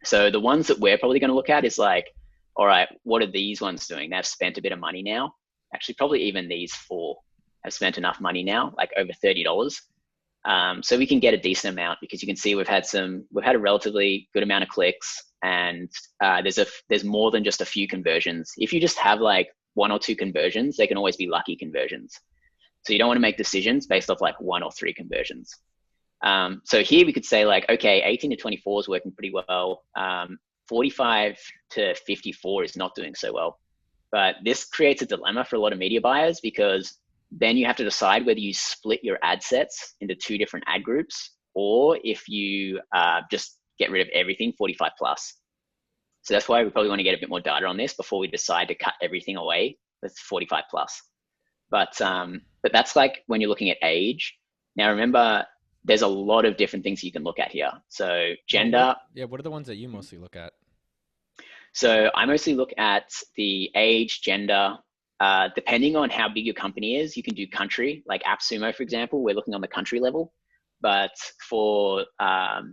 [SPEAKER 2] So the ones that we're probably going to look at is like, all right, what are these ones doing? They've spent a bit of money now. Actually, probably even these 4 have spent enough money now, like over $30. So we can get a decent amount because you can see we've had a relatively good amount of clicks, and there's more than just a few conversions. If you just have like 1 or 2 conversions, they can always be lucky conversions. So you don't want to make decisions based off like 1 or 3 conversions. So here we could say like, okay, 18 to 24 is working pretty well. 45 to 54 is not doing so well. But this creates a dilemma for a lot of media buyers because then you have to decide whether you split your ad sets into 2 different ad groups or if you just get rid of everything 45 plus. So that's why we probably want to get a bit more data on this before we decide to cut everything away with 45 plus. But that's like when you're looking at age. Now remember, there's a lot of different things you can look at here. So gender.
[SPEAKER 1] What are the ones that you mostly look at?
[SPEAKER 2] So I mostly look at the age, gender. Depending on how big your company is, you can do country. Like AppSumo, for example, we're looking on the country level. But for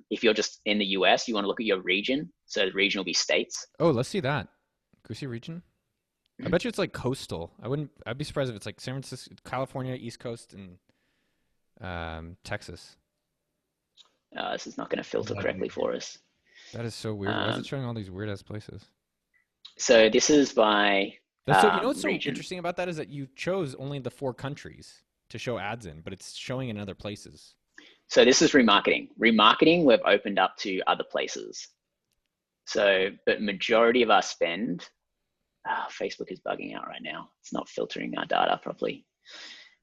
[SPEAKER 2] if you're just in the US, you want to look at your region. So the region will be states.
[SPEAKER 1] Oh, let's see that. Can we see region? I bet you it's like coastal. I'd be surprised if it's like San Francisco, California, East Coast, and Texas.
[SPEAKER 2] This is not going to filter correctly for us.
[SPEAKER 1] That is so weird. Why is it showing all these weird ass places?
[SPEAKER 2] So this is by
[SPEAKER 1] you know what's
[SPEAKER 2] region.
[SPEAKER 1] So interesting about that is that you chose only the 4 countries to show ads in, but it's showing in other places.
[SPEAKER 2] So this is remarketing. Remarketing, we've opened up to other places. So, but majority of our spend, Facebook is bugging out right now. It's not filtering our data properly.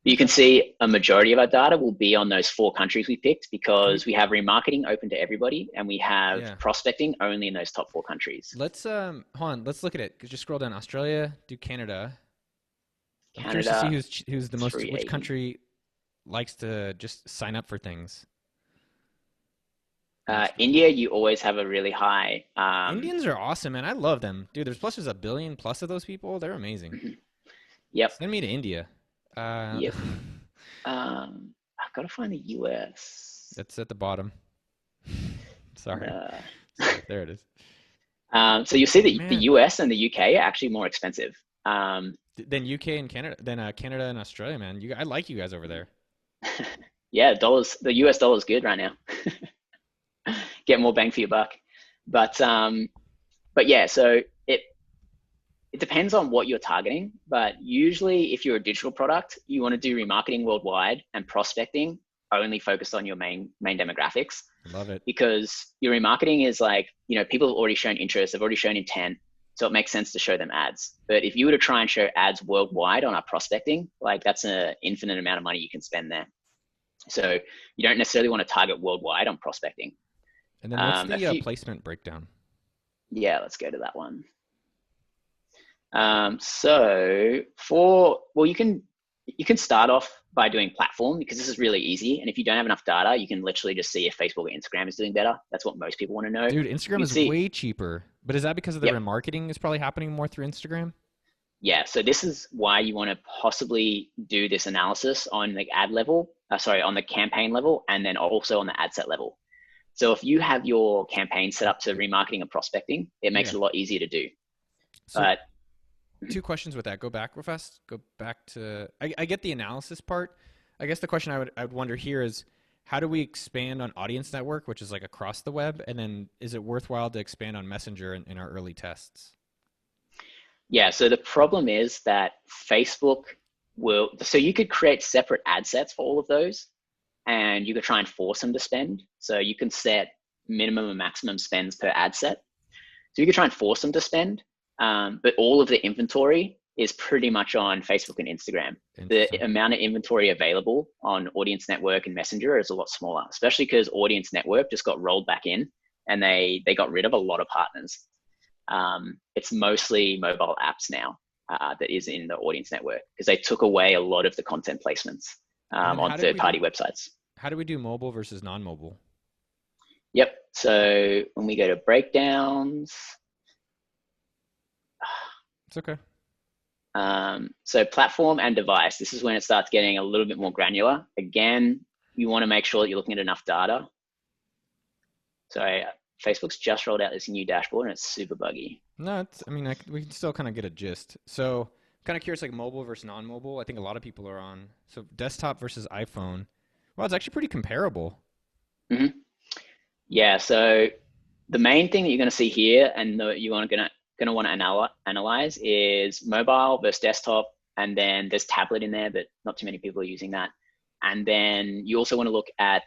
[SPEAKER 2] But you can see a majority of our data will be on those 4 countries we picked because we have remarketing open to everybody and we have prospecting only in those top 4 countries.
[SPEAKER 1] Let's hold on. Let's look at it. Just scroll down. Australia, do Canada. I'm curious to see who's the most. Which country likes to just sign up for things?
[SPEAKER 2] India, you always have a really high.
[SPEAKER 1] Indians are awesome, man. I love them, dude. There's 1 billion plus of those people. They're amazing.
[SPEAKER 2] Yep.
[SPEAKER 1] Send me to India.
[SPEAKER 2] Yep. I've got to find the US.
[SPEAKER 1] It's at the bottom. Sorry. There it is.
[SPEAKER 2] So you'll see that the US and the UK are actually more expensive.
[SPEAKER 1] Than UK and Canada, Canada and Australia, man. I like you guys over there.
[SPEAKER 2] Yeah, the US dollar is good right now. Get more bang for your buck. But yeah, so it depends on what you're targeting, but usually if you're a digital product, you want to do remarketing worldwide and prospecting only focused on your main demographics.
[SPEAKER 1] Love it.
[SPEAKER 2] Because your remarketing is like, people have already shown interest, they've already shown intent, so it makes sense to show them ads. But if you were to try and show ads worldwide on our prospecting, like that's an infinite amount of money you can spend there. So you don't necessarily want to target worldwide on prospecting.
[SPEAKER 1] And then what's the placement breakdown?
[SPEAKER 2] Yeah, let's go to that one. You can start off by doing platform because this is really easy. And if you don't have enough data, you can literally just see if Facebook or Instagram is doing better. That's what most people want to know.
[SPEAKER 1] Dude, Instagram is way cheaper. But is that because of the remarketing is probably happening more through Instagram?
[SPEAKER 2] Yeah, so this is why you want to possibly do this analysis on the ad level, on the campaign level, and then also on the ad set level. So if you have your campaign set up to remarketing and prospecting, it makes it a lot easier to do.
[SPEAKER 1] So
[SPEAKER 2] But
[SPEAKER 1] two questions with that. Go back real fast. Go back to, I get the analysis part. I guess the question I would wonder here is, how do we expand on Audience Network, which is like across the web? And then is it worthwhile to expand on Messenger in our early tests?
[SPEAKER 2] yeah, so the problem is that Facebook so you could create separate ad sets for all of those, and you could try and force them to spend. So you can set minimum and maximum spends per ad set. So you could try and force them to spend, but all of the inventory is pretty much on Facebook and Instagram. The amount of inventory available on Audience Network and Messenger is a lot smaller, especially because Audience Network just got rolled back in and they got rid of a lot of partners. It's mostly mobile apps now that is in the Audience Network because they took away a lot of the content placements on third-party websites.
[SPEAKER 1] How do we do mobile versus non-mobile?
[SPEAKER 2] Yep. So when we go to breakdowns,
[SPEAKER 1] it's okay.
[SPEAKER 2] So platform and device, this is when it starts getting a little bit more granular. Again, you want to make sure that you're looking at enough data. Sorry, Facebook's just rolled out this new dashboard and it's super buggy.
[SPEAKER 1] No, we can still kind of get a gist. So kind of curious, like mobile versus non-mobile. I think a lot of people are on. So desktop versus iPhone. Well, it's actually pretty comparable.
[SPEAKER 2] Mm-hmm. Yeah, so the main thing that you're going to see here and you're going to want to analyze is mobile versus desktop, and then there's tablet in there, but not too many people are using that. And then you also want to look at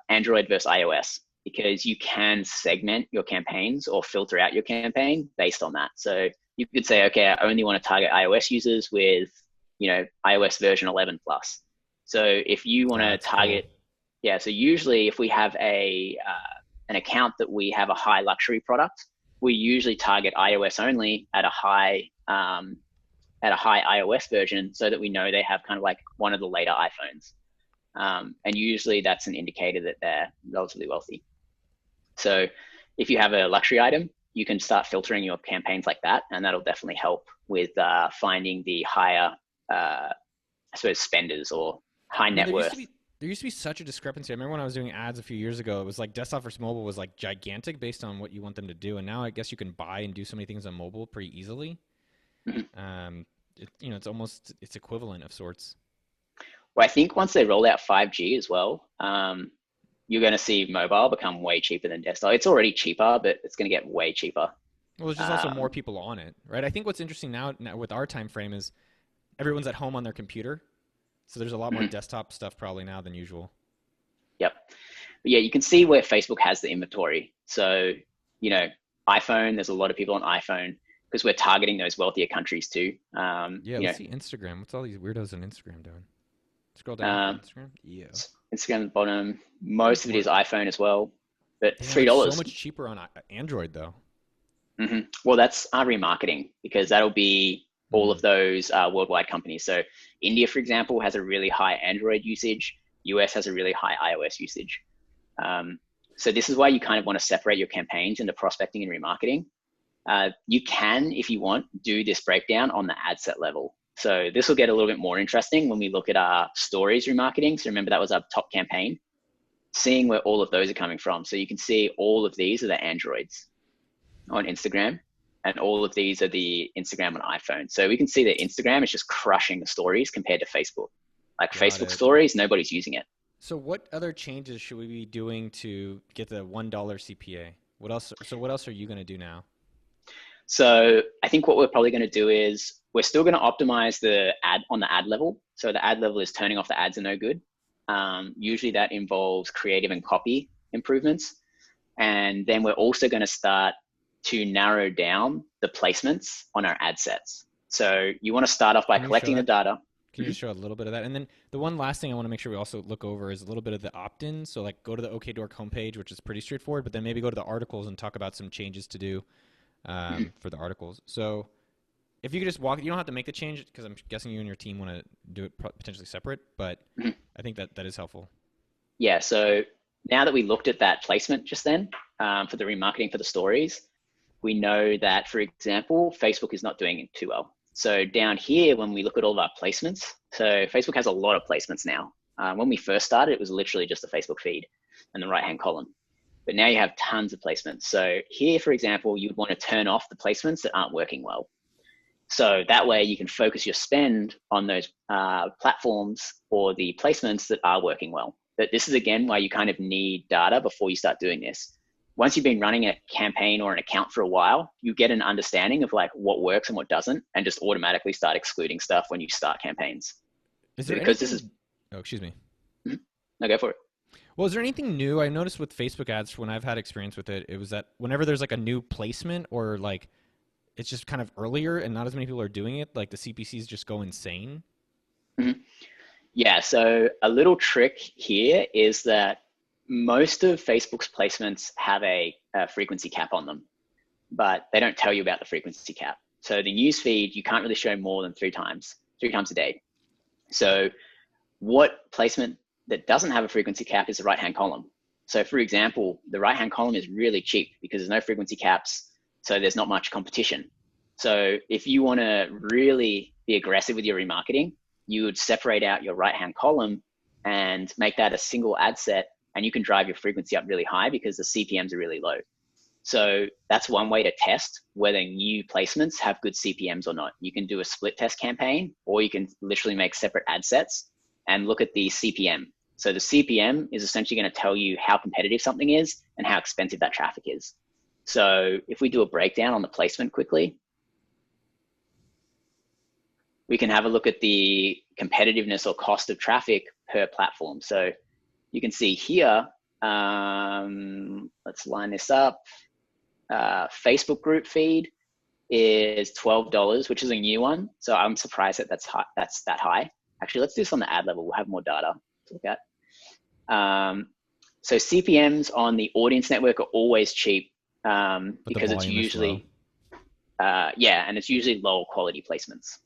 [SPEAKER 2] Android versus iOS, because you can segment your campaigns or filter out your campaign based on that. So you could say, okay, I only want to target iOS users with, iOS version 11 plus. So if you want to target, cool. Yeah, so iusually if we have an account that we have a high luxury product, we usually target iOS only at a high iOS version so that we know they have kind of like one of the later iPhones. And usually that's an indicator that they're relatively wealthy. So if you have a luxury item, you can start filtering your campaigns like that, and that'll definitely help with finding the higher, spenders or high net worth.
[SPEAKER 1] There used to be such a discrepancy. I remember when I was doing ads a few years ago, it was like desktop versus mobile was like gigantic based on what you want them to do. And now I guess you can buy and do so many things on mobile pretty easily. Mm-hmm. It's equivalent of sorts.
[SPEAKER 2] Well, I think once they roll out 5G as well, you're going to see mobile become way cheaper than desktop. It's already cheaper, but it's going to get way cheaper.
[SPEAKER 1] Well, there's just also more people on it, right? I think what's interesting now with our time frame is everyone's at home on their computer. So there's a lot more desktop stuff probably now than usual.
[SPEAKER 2] Yep. But yeah, you can see where Facebook has the inventory. So, iPhone, there's a lot of people on iPhone because we're targeting those wealthier countries too.
[SPEAKER 1] Let's see Instagram. What's all these weirdos on Instagram doing? Scroll down Instagram. Yeah.
[SPEAKER 2] Instagram at the bottom. Most of it is iPhone as well. But $3.
[SPEAKER 1] So much cheaper on Android though.
[SPEAKER 2] Mm-hmm. Well, that's our remarketing because that'll be all of those worldwide companies. So India, for example, has a really high Android usage. US has a really high iOS usage. So this is why you kind of want to separate your campaigns into prospecting and remarketing. You can, if you want, do this breakdown on the ad set level. So this will get a little bit more interesting when we look at our stories remarketing. So remember that was our top campaign, seeing where all of those are coming from. So you can see all of these are the Androids on Instagram. And all of these are the Instagram on iPhone. So we can see that Instagram is just crushing the stories compared to Facebook. Like Facebook stories, nobody's using it.
[SPEAKER 1] So what other changes should we be doing to get the $1 CPA? What else are you going to do now?
[SPEAKER 2] So I think what we're probably going to do is we're still going to optimize the ad on the ad level. So the ad level is turning off the ads are no good. Usually that involves creative and copy improvements. And then we're also going to start to narrow down the placements on our ad sets. So you want to start off by collecting the data.
[SPEAKER 1] Can you just show a little bit of that? And then the one last thing I want to make sure we also look over is a little bit of the opt-in. So like go to the OKDork homepage, which is pretty straightforward, but then maybe go to the articles and talk about some changes to do for the articles. So if you could just you don't have to make the change because I'm guessing you and your team want to do it potentially separate, but I think that is helpful.
[SPEAKER 2] Yeah, so now that we looked at that placement just then for the remarketing for the stories, we know that, for example, Facebook is not doing it too well. So down here, when we look at all of our placements, so Facebook has a lot of placements now. When we first started, it was literally just a Facebook feed in the right-hand column. But now you have tons of placements. So here, for example, you would want to turn off the placements that aren't working well. So that way you can focus your spend on those platforms or the placements that are working well. But this is, again, why you kind of need data before you start doing this. Once you've been running a campaign or an account for a while, you get an understanding of like what works and what doesn't, and just automatically start excluding stuff when you start campaigns.
[SPEAKER 1] Is there
[SPEAKER 2] because
[SPEAKER 1] anything...
[SPEAKER 2] this is...
[SPEAKER 1] Oh, excuse me.
[SPEAKER 2] No, go for it.
[SPEAKER 1] Well, is there anything new? I noticed with Facebook ads, when I've had experience with it, it was that whenever there's like a new placement or like it's just kind of earlier and not as many people are doing it, like the CPCs just go insane.
[SPEAKER 2] Mm-hmm. Yeah, so a little trick here is that most of Facebook's placements have a frequency cap on them, but they don't tell you about the frequency cap. So the news feed, you can't really show more than three times a day. So what placement that doesn't have a frequency cap is the right-hand column. So for example, the right-hand column is really cheap because there's no frequency caps, so there's not much competition. So if you want to really be aggressive with your remarketing, you would separate out your right-hand column and make that a single ad set, and you can drive your frequency up really high because the CPMs are really low. So that's one way to test whether new placements have good CPMs or not. You can do a split test campaign, or you can literally make separate ad sets and look at the CPM. So the CPM is essentially going to tell you how competitive something is and how expensive that traffic is. So if we do a breakdown on the placement quickly, we can have a look at the competitiveness or cost of traffic per platform. So you can see here, let's line this up. Facebook group feed is $12, which is a new one. So I'm surprised that that's that high. Actually, let's do this on the ad level. We'll have more data to look at. So CPMs on the audience network are always cheap because it's usually, and it's usually lower quality placements.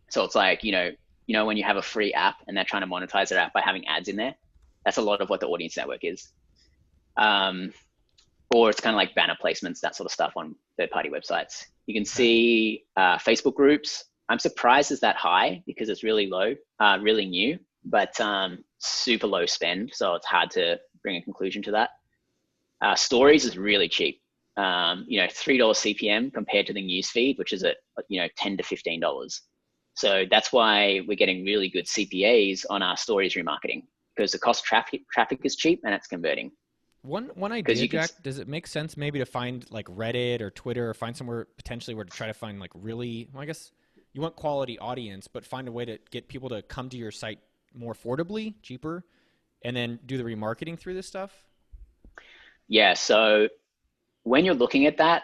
[SPEAKER 2] So it's like, you know, when you have a free app and they're trying to monetize their app by having ads in there, that's a lot of what the audience network is. Or it's kind of like banner placements, that sort of stuff on third-party websites. You can see Facebook groups. I'm surprised it's that high because it's really low, really new, but super low spend. So it's hard to bring a conclusion to that. Stories is really cheap. $3 CPM compared to the news feed, which is at $10 to $15. So that's why we're getting really good CPAs on our stories remarketing, because the cost of traffic is cheap and it's converting.
[SPEAKER 1] One idea, Jack, does it make sense maybe to find like Reddit or Twitter, or find somewhere potentially where to try to find like really, well, I guess you want quality audience, but find a way to get people to come to your site more affordably, cheaper, and then do the remarketing through this stuff? Yeah,
[SPEAKER 2] so when you're looking at that,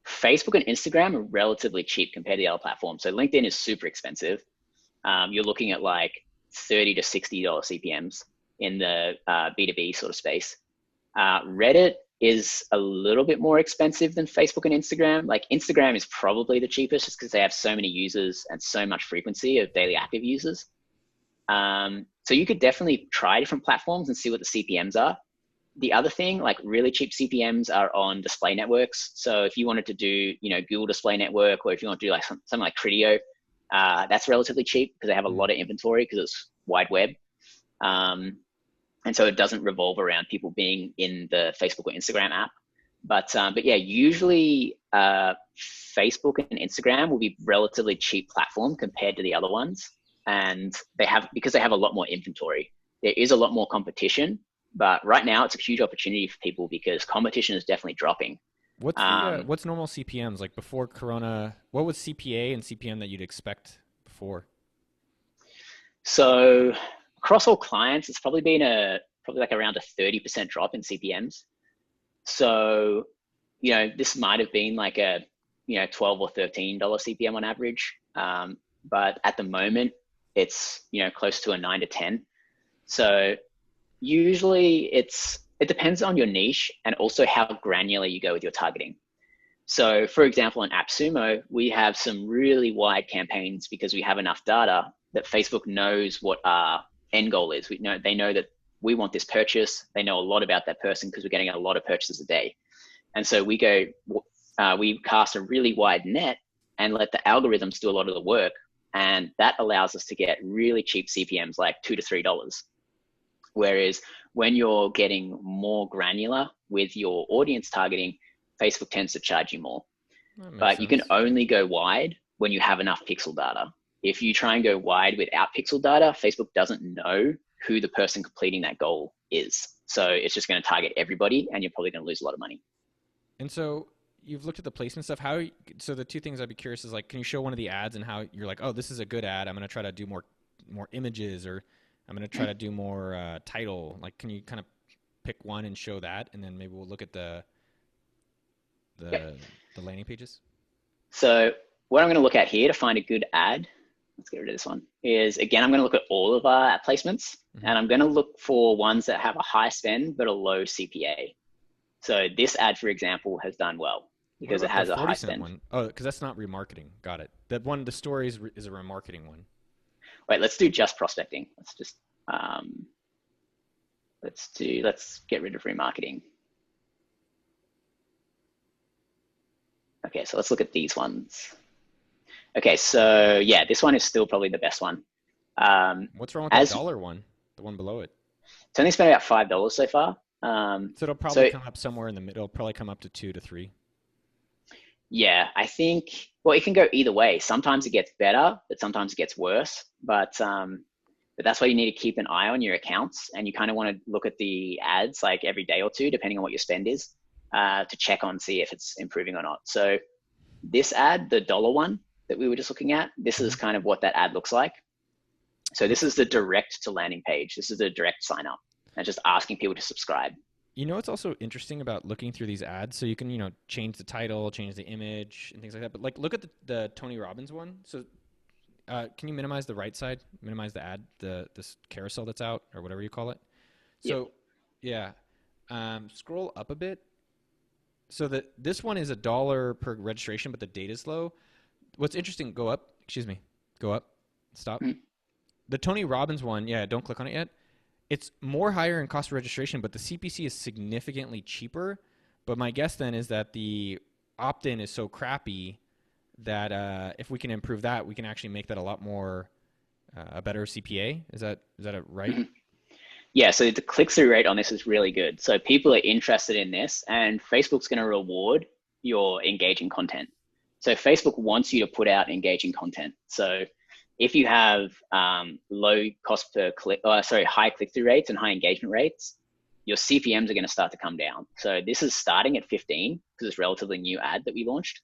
[SPEAKER 2] Facebook and Instagram are relatively cheap compared to the other platforms. So LinkedIn is super expensive. You're looking at like $30 to $60 CPMs in the B2B sort of space. Reddit is a little bit more expensive than Facebook and Instagram. Like Instagram is probably the cheapest just because they have so many users and so much frequency of daily active users. So you could definitely try different platforms and see what the CPMs are. The other thing, like really cheap CPMs are on display networks. So if you wanted to do, Google Display Network, or if you want to do like something like Criteo, that's relatively cheap because they have a lot of inventory because it's wide web. And so it doesn't revolve around people being in the Facebook or Instagram app. But yeah, usually Facebook and Instagram will be relatively cheap platform compared to the other ones. And because they have a lot more inventory, there is a lot more competition. But right now it's a huge opportunity for people because competition is definitely dropping.
[SPEAKER 1] What's normal CPMs? Like before Corona, what was CPA and CPM that you'd expect before?
[SPEAKER 2] So across all clients, it's probably been like around a 30% drop in CPMs. So, this might have been like a, $12 or $13 CPM on average. But at the moment it's, close to a 9 to 10. So usually it depends on your niche and also how granular you go with your targeting. So for example, on AppSumo, we have some really wide campaigns because we have enough data that Facebook knows what our end goal is. They know that we want this purchase. They know a lot about that person because we're getting a lot of purchases a day. And so we cast a really wide net and let the algorithms do a lot of the work. And that allows us to get really cheap CPMs, like $2 to $3. Whereas when you're getting more granular with your audience targeting, Facebook tends to charge you more. But you can only go wide when you have enough pixel data. If you try and go wide without pixel data, Facebook doesn't know who the person completing that goal is. So it's just going to target everybody, and you're probably going to lose a lot of money.
[SPEAKER 1] And so you've looked at the placement stuff. So the two things I'd be curious is, like, can you show one of the ads and how you're like, oh, this is a good ad. I'm going to try to do more images, or I'm going to try to do more title. Like, can you kind of pick one and show that, and then maybe we'll look at the landing pages?
[SPEAKER 2] So what I'm going to look at here to find a good ad, let's get rid of this one, is, again, I'm going to look at all of our ad placements, and I'm going to look for ones that have a high spend but a low CPA. So this ad, for example, has done well because it has a high spend.
[SPEAKER 1] One? Oh, because that's not remarketing. Got it. That one, the story is a remarketing one.
[SPEAKER 2] Wait, let's do just prospecting. Let's just, let's get rid of remarketing. Okay, so let's look at these ones. Okay, so yeah, this one is still probably the best one.
[SPEAKER 1] What's wrong with that dollar one, the one below it?
[SPEAKER 2] It's only spent about $5 so far.
[SPEAKER 1] So it'll probably come up somewhere in the middle. It'll probably come up to 2 to 3.
[SPEAKER 2] Yeah, I think, well, it can go either way. Sometimes it gets better, but sometimes it gets worse. But that's why you need to keep an eye on your accounts, and you kind of want to look at the ads like every day or two, depending on what your spend is, to check on, see if it's improving or not. So this ad, the dollar one that we were just looking at, this is kind of what that ad looks like. So this is the direct to landing page. This is the direct sign up, and just asking people to subscribe.
[SPEAKER 1] You know what's also interesting about looking through these ads? So you can, change the title, change the image, and things like that. But, like, look at the Tony Robbins one. So can you minimize the right side? Minimize the ad, this carousel that's out, or whatever you call it. So, yeah. Scroll up a bit. So this one is $1 per registration, but the data's low. What's interesting, go up. Go up. Stop. The Tony Robbins one, don't click on it yet. It's more higher in cost of registration, but the CPC is significantly cheaper. But my guess then is that the opt-in is so crappy that if we can improve that, we can actually make that a lot more, a better CPA. Is that right?
[SPEAKER 2] Yeah, so the click-through rate on this is really good. So people are interested in this, and Facebook's going to reward your engaging content. So Facebook wants you to put out engaging content. So if you have low cost per click, high click-through rates and high engagement rates, your CPMs are going to start to come down. So this is starting at 15 because it's a relatively new ad that we launched.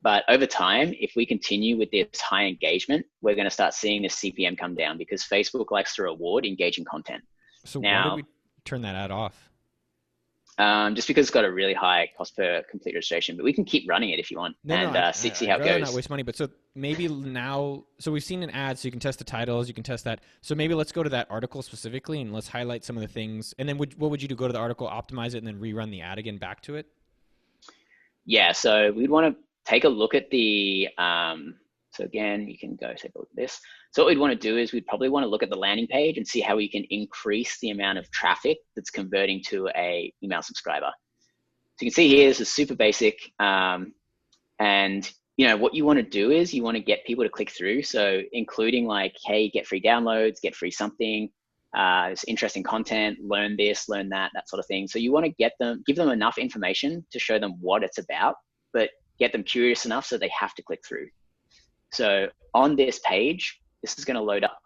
[SPEAKER 2] But over time, if we continue with this high engagement, we're going to start seeing this CPM come down because Facebook likes to reward engaging content.
[SPEAKER 1] So why did we turn that ad off?
[SPEAKER 2] Just because it's got a really high cost per complete registration, but we can keep running it if you want see how it goes.
[SPEAKER 1] Not waste money, but so maybe now, so we've seen an ad, so you can test the titles, you can test that. So maybe let's go to that article specifically and let's highlight some of the things. And then what would you do? Go to the article, optimize it, and then rerun the ad again back to it?
[SPEAKER 2] Yeah, so we'd want to take a look at the, so again, you can go take a look at this. So what we'd want to do is we'd probably want to look at the landing page and see how we can increase the amount of traffic that's converting to a email subscriber. So you can see here, this is super basic. And what you want to do is you want to get people to click through. So including like, hey, get free downloads, get free something, this interesting content, learn this, learn that, that sort of thing. So you want to give them enough information to show them what it's about, but get them curious enough so they have to click through. So on this page, this is going to load up.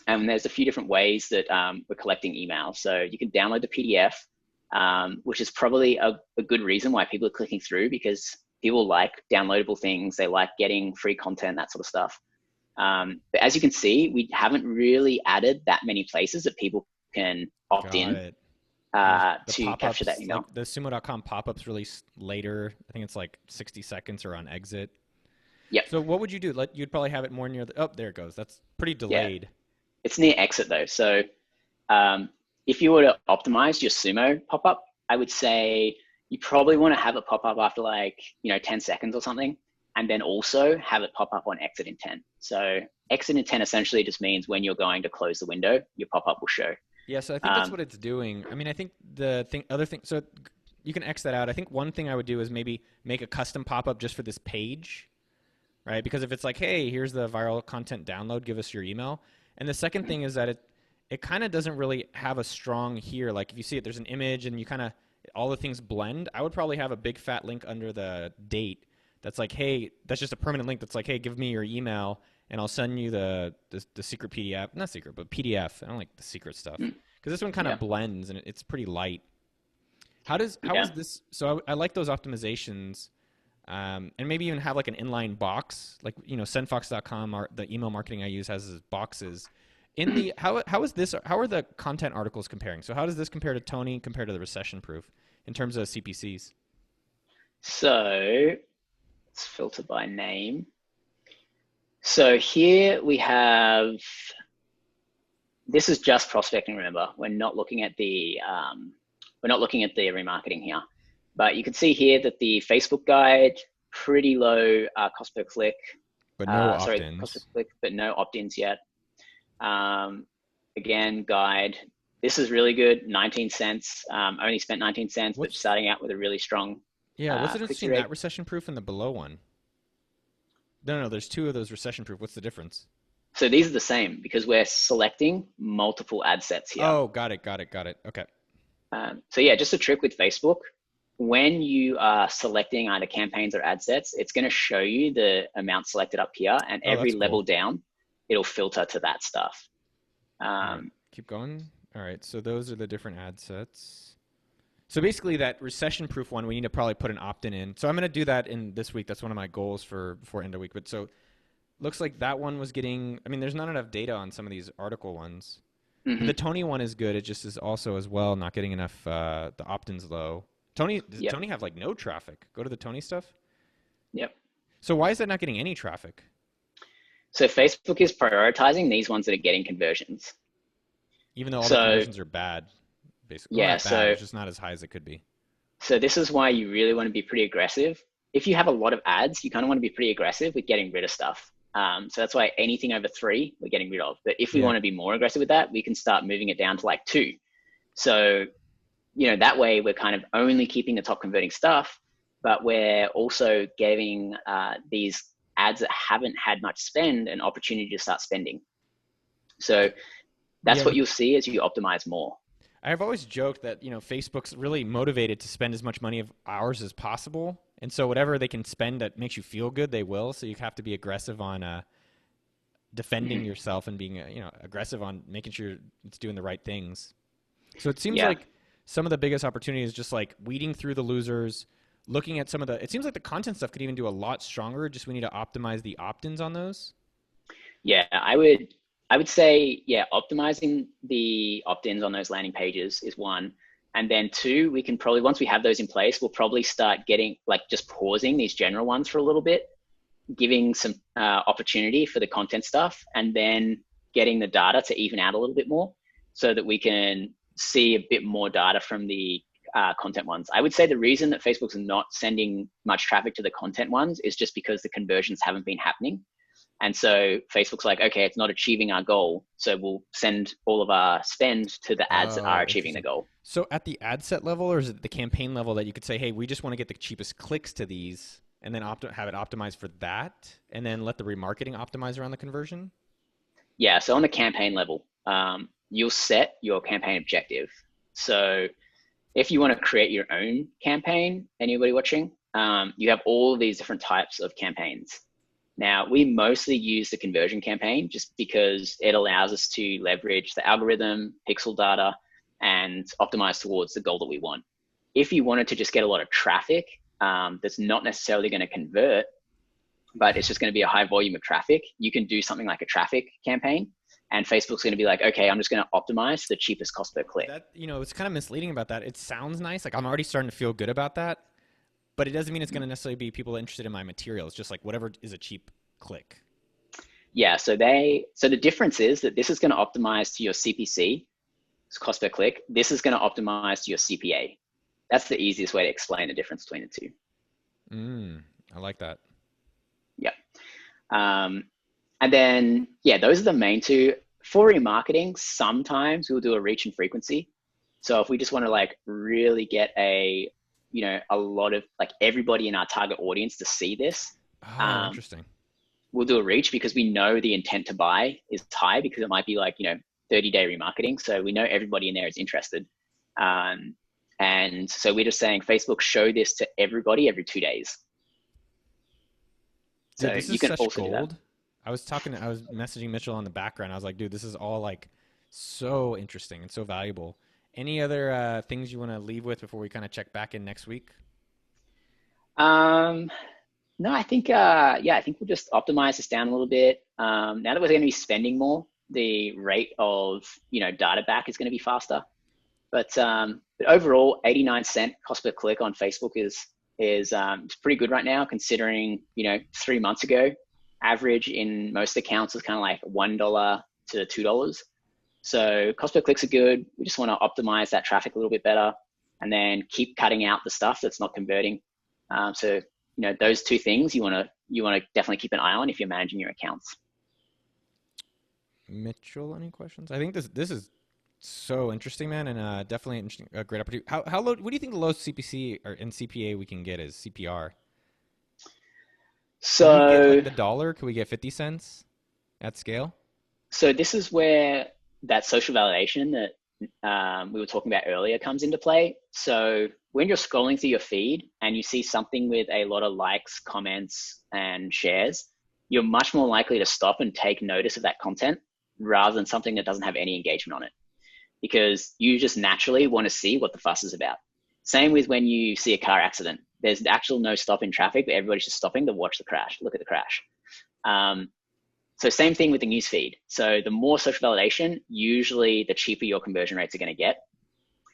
[SPEAKER 2] And there's a few different ways that we're collecting emails. So you can download the PDF, which is probably a good reason why people are clicking through, because people like downloadable things. They like getting free content, that sort of stuff. But as you can see, we haven't really added that many places that people can opt in to capture that email.
[SPEAKER 1] Like the sumo.com pop-ups released later. I think it's like 60 seconds or on exit.
[SPEAKER 2] Yep.
[SPEAKER 1] So what would you do? You'd probably have it more near the, oh, there it goes. That's pretty delayed.
[SPEAKER 2] Yeah. It's near exit though. So if you were to optimize your Sumo pop-up, I would say you probably want to have it pop up after 10 seconds or something, and then also have it pop up on exit intent. So exit intent essentially just means when you're going to close the window, your pop-up will show.
[SPEAKER 1] Yeah, so I think that's what it's doing. I mean, I think so you can X that out. I think one thing I would do is maybe make a custom pop-up just for this page. right? Because if it's like, hey, here's the viral content download, give us your email. And the second thing is that it kind of doesn't really have a strong here. Like if you see it, there's an image and you kind of, all the things blend. I would probably have a big fat link under the date that's like, hey, that's just a permanent link that's like, hey, give me your email and I'll send you the secret PDF. Not secret, but PDF. I don't like the secret stuff. Because this one kind of blends and it's pretty light. How is this? So I like those optimizations. And maybe even have like an inline box, like, you know, sendfox.com, or the email marketing I use has boxes. In the how are the content articles comparing? So how does this compare to Tony compared to the recession proof in terms of CPCs?
[SPEAKER 2] So let's filter by name. So here we have, this is just prospecting. Remember, we're not looking at the remarketing here, but you can see here that the Facebook guide, pretty low cost per click,
[SPEAKER 1] but no opt-ins.
[SPEAKER 2] Cost per click, but no opt-ins yet. Again, guide. This is really good. 19 cents. Only spent 19 cents, but starting out with a really strong.
[SPEAKER 1] Yeah. What's the difference between that recession proof and the below one? No. There's two of those recession proof. What's the difference?
[SPEAKER 2] So these are the same because we're selecting multiple ad sets here.
[SPEAKER 1] Oh, got it. Okay.
[SPEAKER 2] So yeah, just a trick with Facebook. When you are selecting either campaigns or ad sets, it's going to show you the amount selected up here, and every level down, it'll filter to that stuff.
[SPEAKER 1] Right. Keep going. All right. So those are the different ad sets. So basically that recession proof one, we need to probably put an opt-in in. So I'm going to do that in this week. That's one of my goals for before end of week. But so looks like that one was getting, I mean, there's not enough data on some of these article ones. Mm-hmm. The Tony one is good. It just is also as well not getting enough, the opt-ins low. Does Tony have like no traffic? Go to the Tony stuff.
[SPEAKER 2] Yep.
[SPEAKER 1] So why is that not getting any traffic?
[SPEAKER 2] So Facebook is prioritizing these ones that are getting conversions.
[SPEAKER 1] Even though all the conversions are bad, basically.
[SPEAKER 2] Yeah,
[SPEAKER 1] so it's just not as high as it could be.
[SPEAKER 2] So this is why you really want to be pretty aggressive. If you have a lot of ads, you kind of want to be pretty aggressive with getting rid of stuff. So that's why anything over 3, we're getting rid of. But if we want to be more aggressive with that, we can start moving it down to like 2. So, you know, that way we're kind of only keeping the top converting stuff, but we're also giving these ads that haven't had much spend an opportunity to start spending. So that's what you'll see as you optimize more.
[SPEAKER 1] I've always joked that, you know, Facebook's really motivated to spend as much money of ours as possible. And so whatever they can spend that makes you feel good, they will. So you have to be aggressive on defending yourself and being, you know, aggressive on making sure it's doing the right things. So it seems like some of the biggest opportunities just like weeding through the losers, looking at some of the, it seems like the content stuff could even do a lot stronger. Just we need to optimize the opt-ins on those.
[SPEAKER 2] Yeah, I would say, optimizing the opt-ins on those landing pages is one. And then 2, we can probably, once we have those in place, we'll probably start getting like just pausing these general ones for a little bit, giving some opportunity for the content stuff, and then getting the data to even out a little bit more so that we can see a bit more data from the content ones. I would say the reason that Facebook's not sending much traffic to the content ones is just because the conversions haven't been happening. And so Facebook's like, okay, it's not achieving our goal, so we'll send all of our spend to the ads that are achieving the goal.
[SPEAKER 1] So at the ad set level, or is it the campaign level that you could say, hey, we just want to get the cheapest clicks to these, and then have it optimized for that, and then let the remarketing optimize around the conversion?
[SPEAKER 2] Yeah, so on the campaign level, you'll set your campaign objective. So if you want to create your own campaign, anybody watching, you have all these different types of campaigns. Now, we mostly use the conversion campaign just because it allows us to leverage the algorithm, pixel data, and optimize towards the goal that we want. If you wanted to just get a lot of traffic that's not necessarily going to convert, but it's just going to be a high volume of traffic, you can do something like a traffic campaign. And Facebook's going to be like, okay, I'm just going to optimize the cheapest cost per click.
[SPEAKER 1] That, you know, it's kind of misleading about that. It sounds nice. Like I'm already starting to feel good about that. But it doesn't mean it's going to necessarily be people interested in my material. It's just like whatever is a cheap click.
[SPEAKER 2] Yeah, so the difference is that this is going to optimize to your CPC, cost per click. This is going to optimize to your CPA. That's the easiest way to explain the difference between the two.
[SPEAKER 1] I like that.
[SPEAKER 2] Yeah. And then, those are the main two. For remarketing, sometimes we'll do a reach and frequency. So if we just want to like really get a lot of like everybody in our target audience to see this.
[SPEAKER 1] Oh, interesting.
[SPEAKER 2] we'll do a reach because we know the intent to buy is high because it might be like, 30-day remarketing. So we know everybody in there is interested. And so we're just saying, Facebook, show this to everybody every 2 days.
[SPEAKER 1] Dude,
[SPEAKER 2] So
[SPEAKER 1] this
[SPEAKER 2] you
[SPEAKER 1] is
[SPEAKER 2] can
[SPEAKER 1] such
[SPEAKER 2] also do
[SPEAKER 1] gold.
[SPEAKER 2] that.
[SPEAKER 1] I was messaging Mitchell on the background. I was like, dude, this is all like so interesting and so valuable. Any other things you want to leave with before we kind of check back in next week?
[SPEAKER 2] No, I think, I think we'll just optimize this down a little bit. Now that we're going to be spending more, the rate of, data back is going to be faster. But overall, 89 cent cost per click on Facebook is pretty good right now, considering 3 months ago, average in most accounts was kind of like $1 to $2. So cost per clicks are good. We just want to optimize that traffic a little bit better, and then keep cutting out the stuff that's not converting. So those two things you want to definitely keep an eye on if you're managing your accounts.
[SPEAKER 1] Mitchell, any questions? I think this is so interesting, man, and definitely interesting, a great opportunity. How low? What do you think the lowest CPC or in CPA we can get is CPR? Can we get
[SPEAKER 2] So
[SPEAKER 1] like the dollar? Can we get 50 cents at scale?
[SPEAKER 2] So this is where that social validation that we were talking about earlier comes into play. So when you're scrolling through your feed and you see something with a lot of likes, comments, and shares, you're much more likely to stop and take notice of that content rather than something that doesn't have any engagement on it, because you just naturally want to see what the fuss is about. Same with when you see a car accident. There's actual no stop in traffic, but everybody's just stopping to watch the crash, look at the crash. So same thing with the news feed. So the more social validation, usually the cheaper your conversion rates are going to get,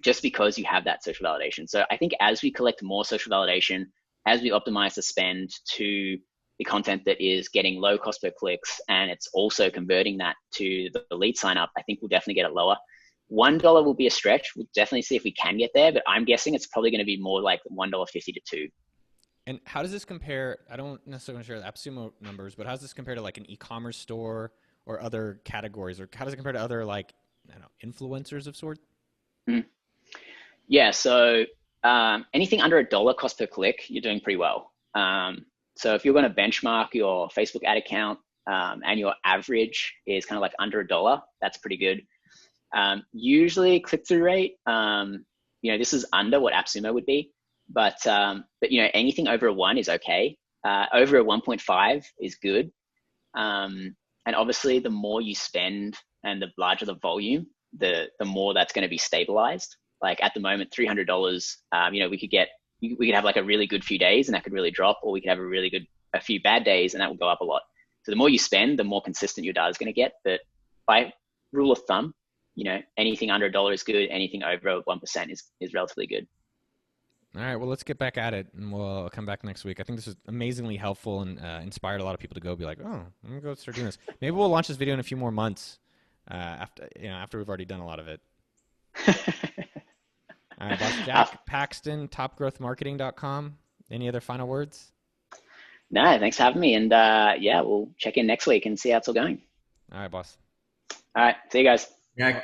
[SPEAKER 2] just because you have that social validation. So I think as we collect more social validation, as we optimize the spend to the content that is getting low cost per clicks, and it's also converting that to the lead sign up, I think we'll definitely get it lower. $1 will be a stretch. We'll definitely see if we can get there, but I'm guessing it's probably going to be more like $1.50 to $2.
[SPEAKER 1] And how does this compare? I don't necessarily want to share the AppSumo numbers, but how does this compare to like an e-commerce store or other categories, or how does it compare to other like, I don't know, influencers of sort?
[SPEAKER 2] Yeah, so anything under $1 cost per click, you're doing pretty well. So if you're going to benchmark your Facebook ad account and your average is kind of like under $1, that's pretty good. Usually click-through rate, this is under what AppSumo would be, but anything over a 1 is okay. Over a 1.5 is good. And obviously the more you spend and the larger the volume, the more that's going to be stabilized. Like at the moment, $300, we could have like a really good few days and that could really drop, or we could have a few bad days and that will go up a lot. So the more you spend, the more consistent your data is going to get. But by rule of thumb, anything under $1 is good. Anything over 1% is relatively good.
[SPEAKER 1] All right, well, let's get back at it, and we'll come back next week. I think this is amazingly helpful and inspired a lot of people to go be like, oh, I'm going to go start doing this. Maybe we'll launch this video in a few more months after we've already done a lot of it. All right, boss. Jack Paxton, topgrowthmarketing.com. Any other final words?
[SPEAKER 2] No, thanks for having me. And we'll check in next week and see how it's all going.
[SPEAKER 1] All right, boss.
[SPEAKER 2] All right, see you guys.
[SPEAKER 4] Yeah.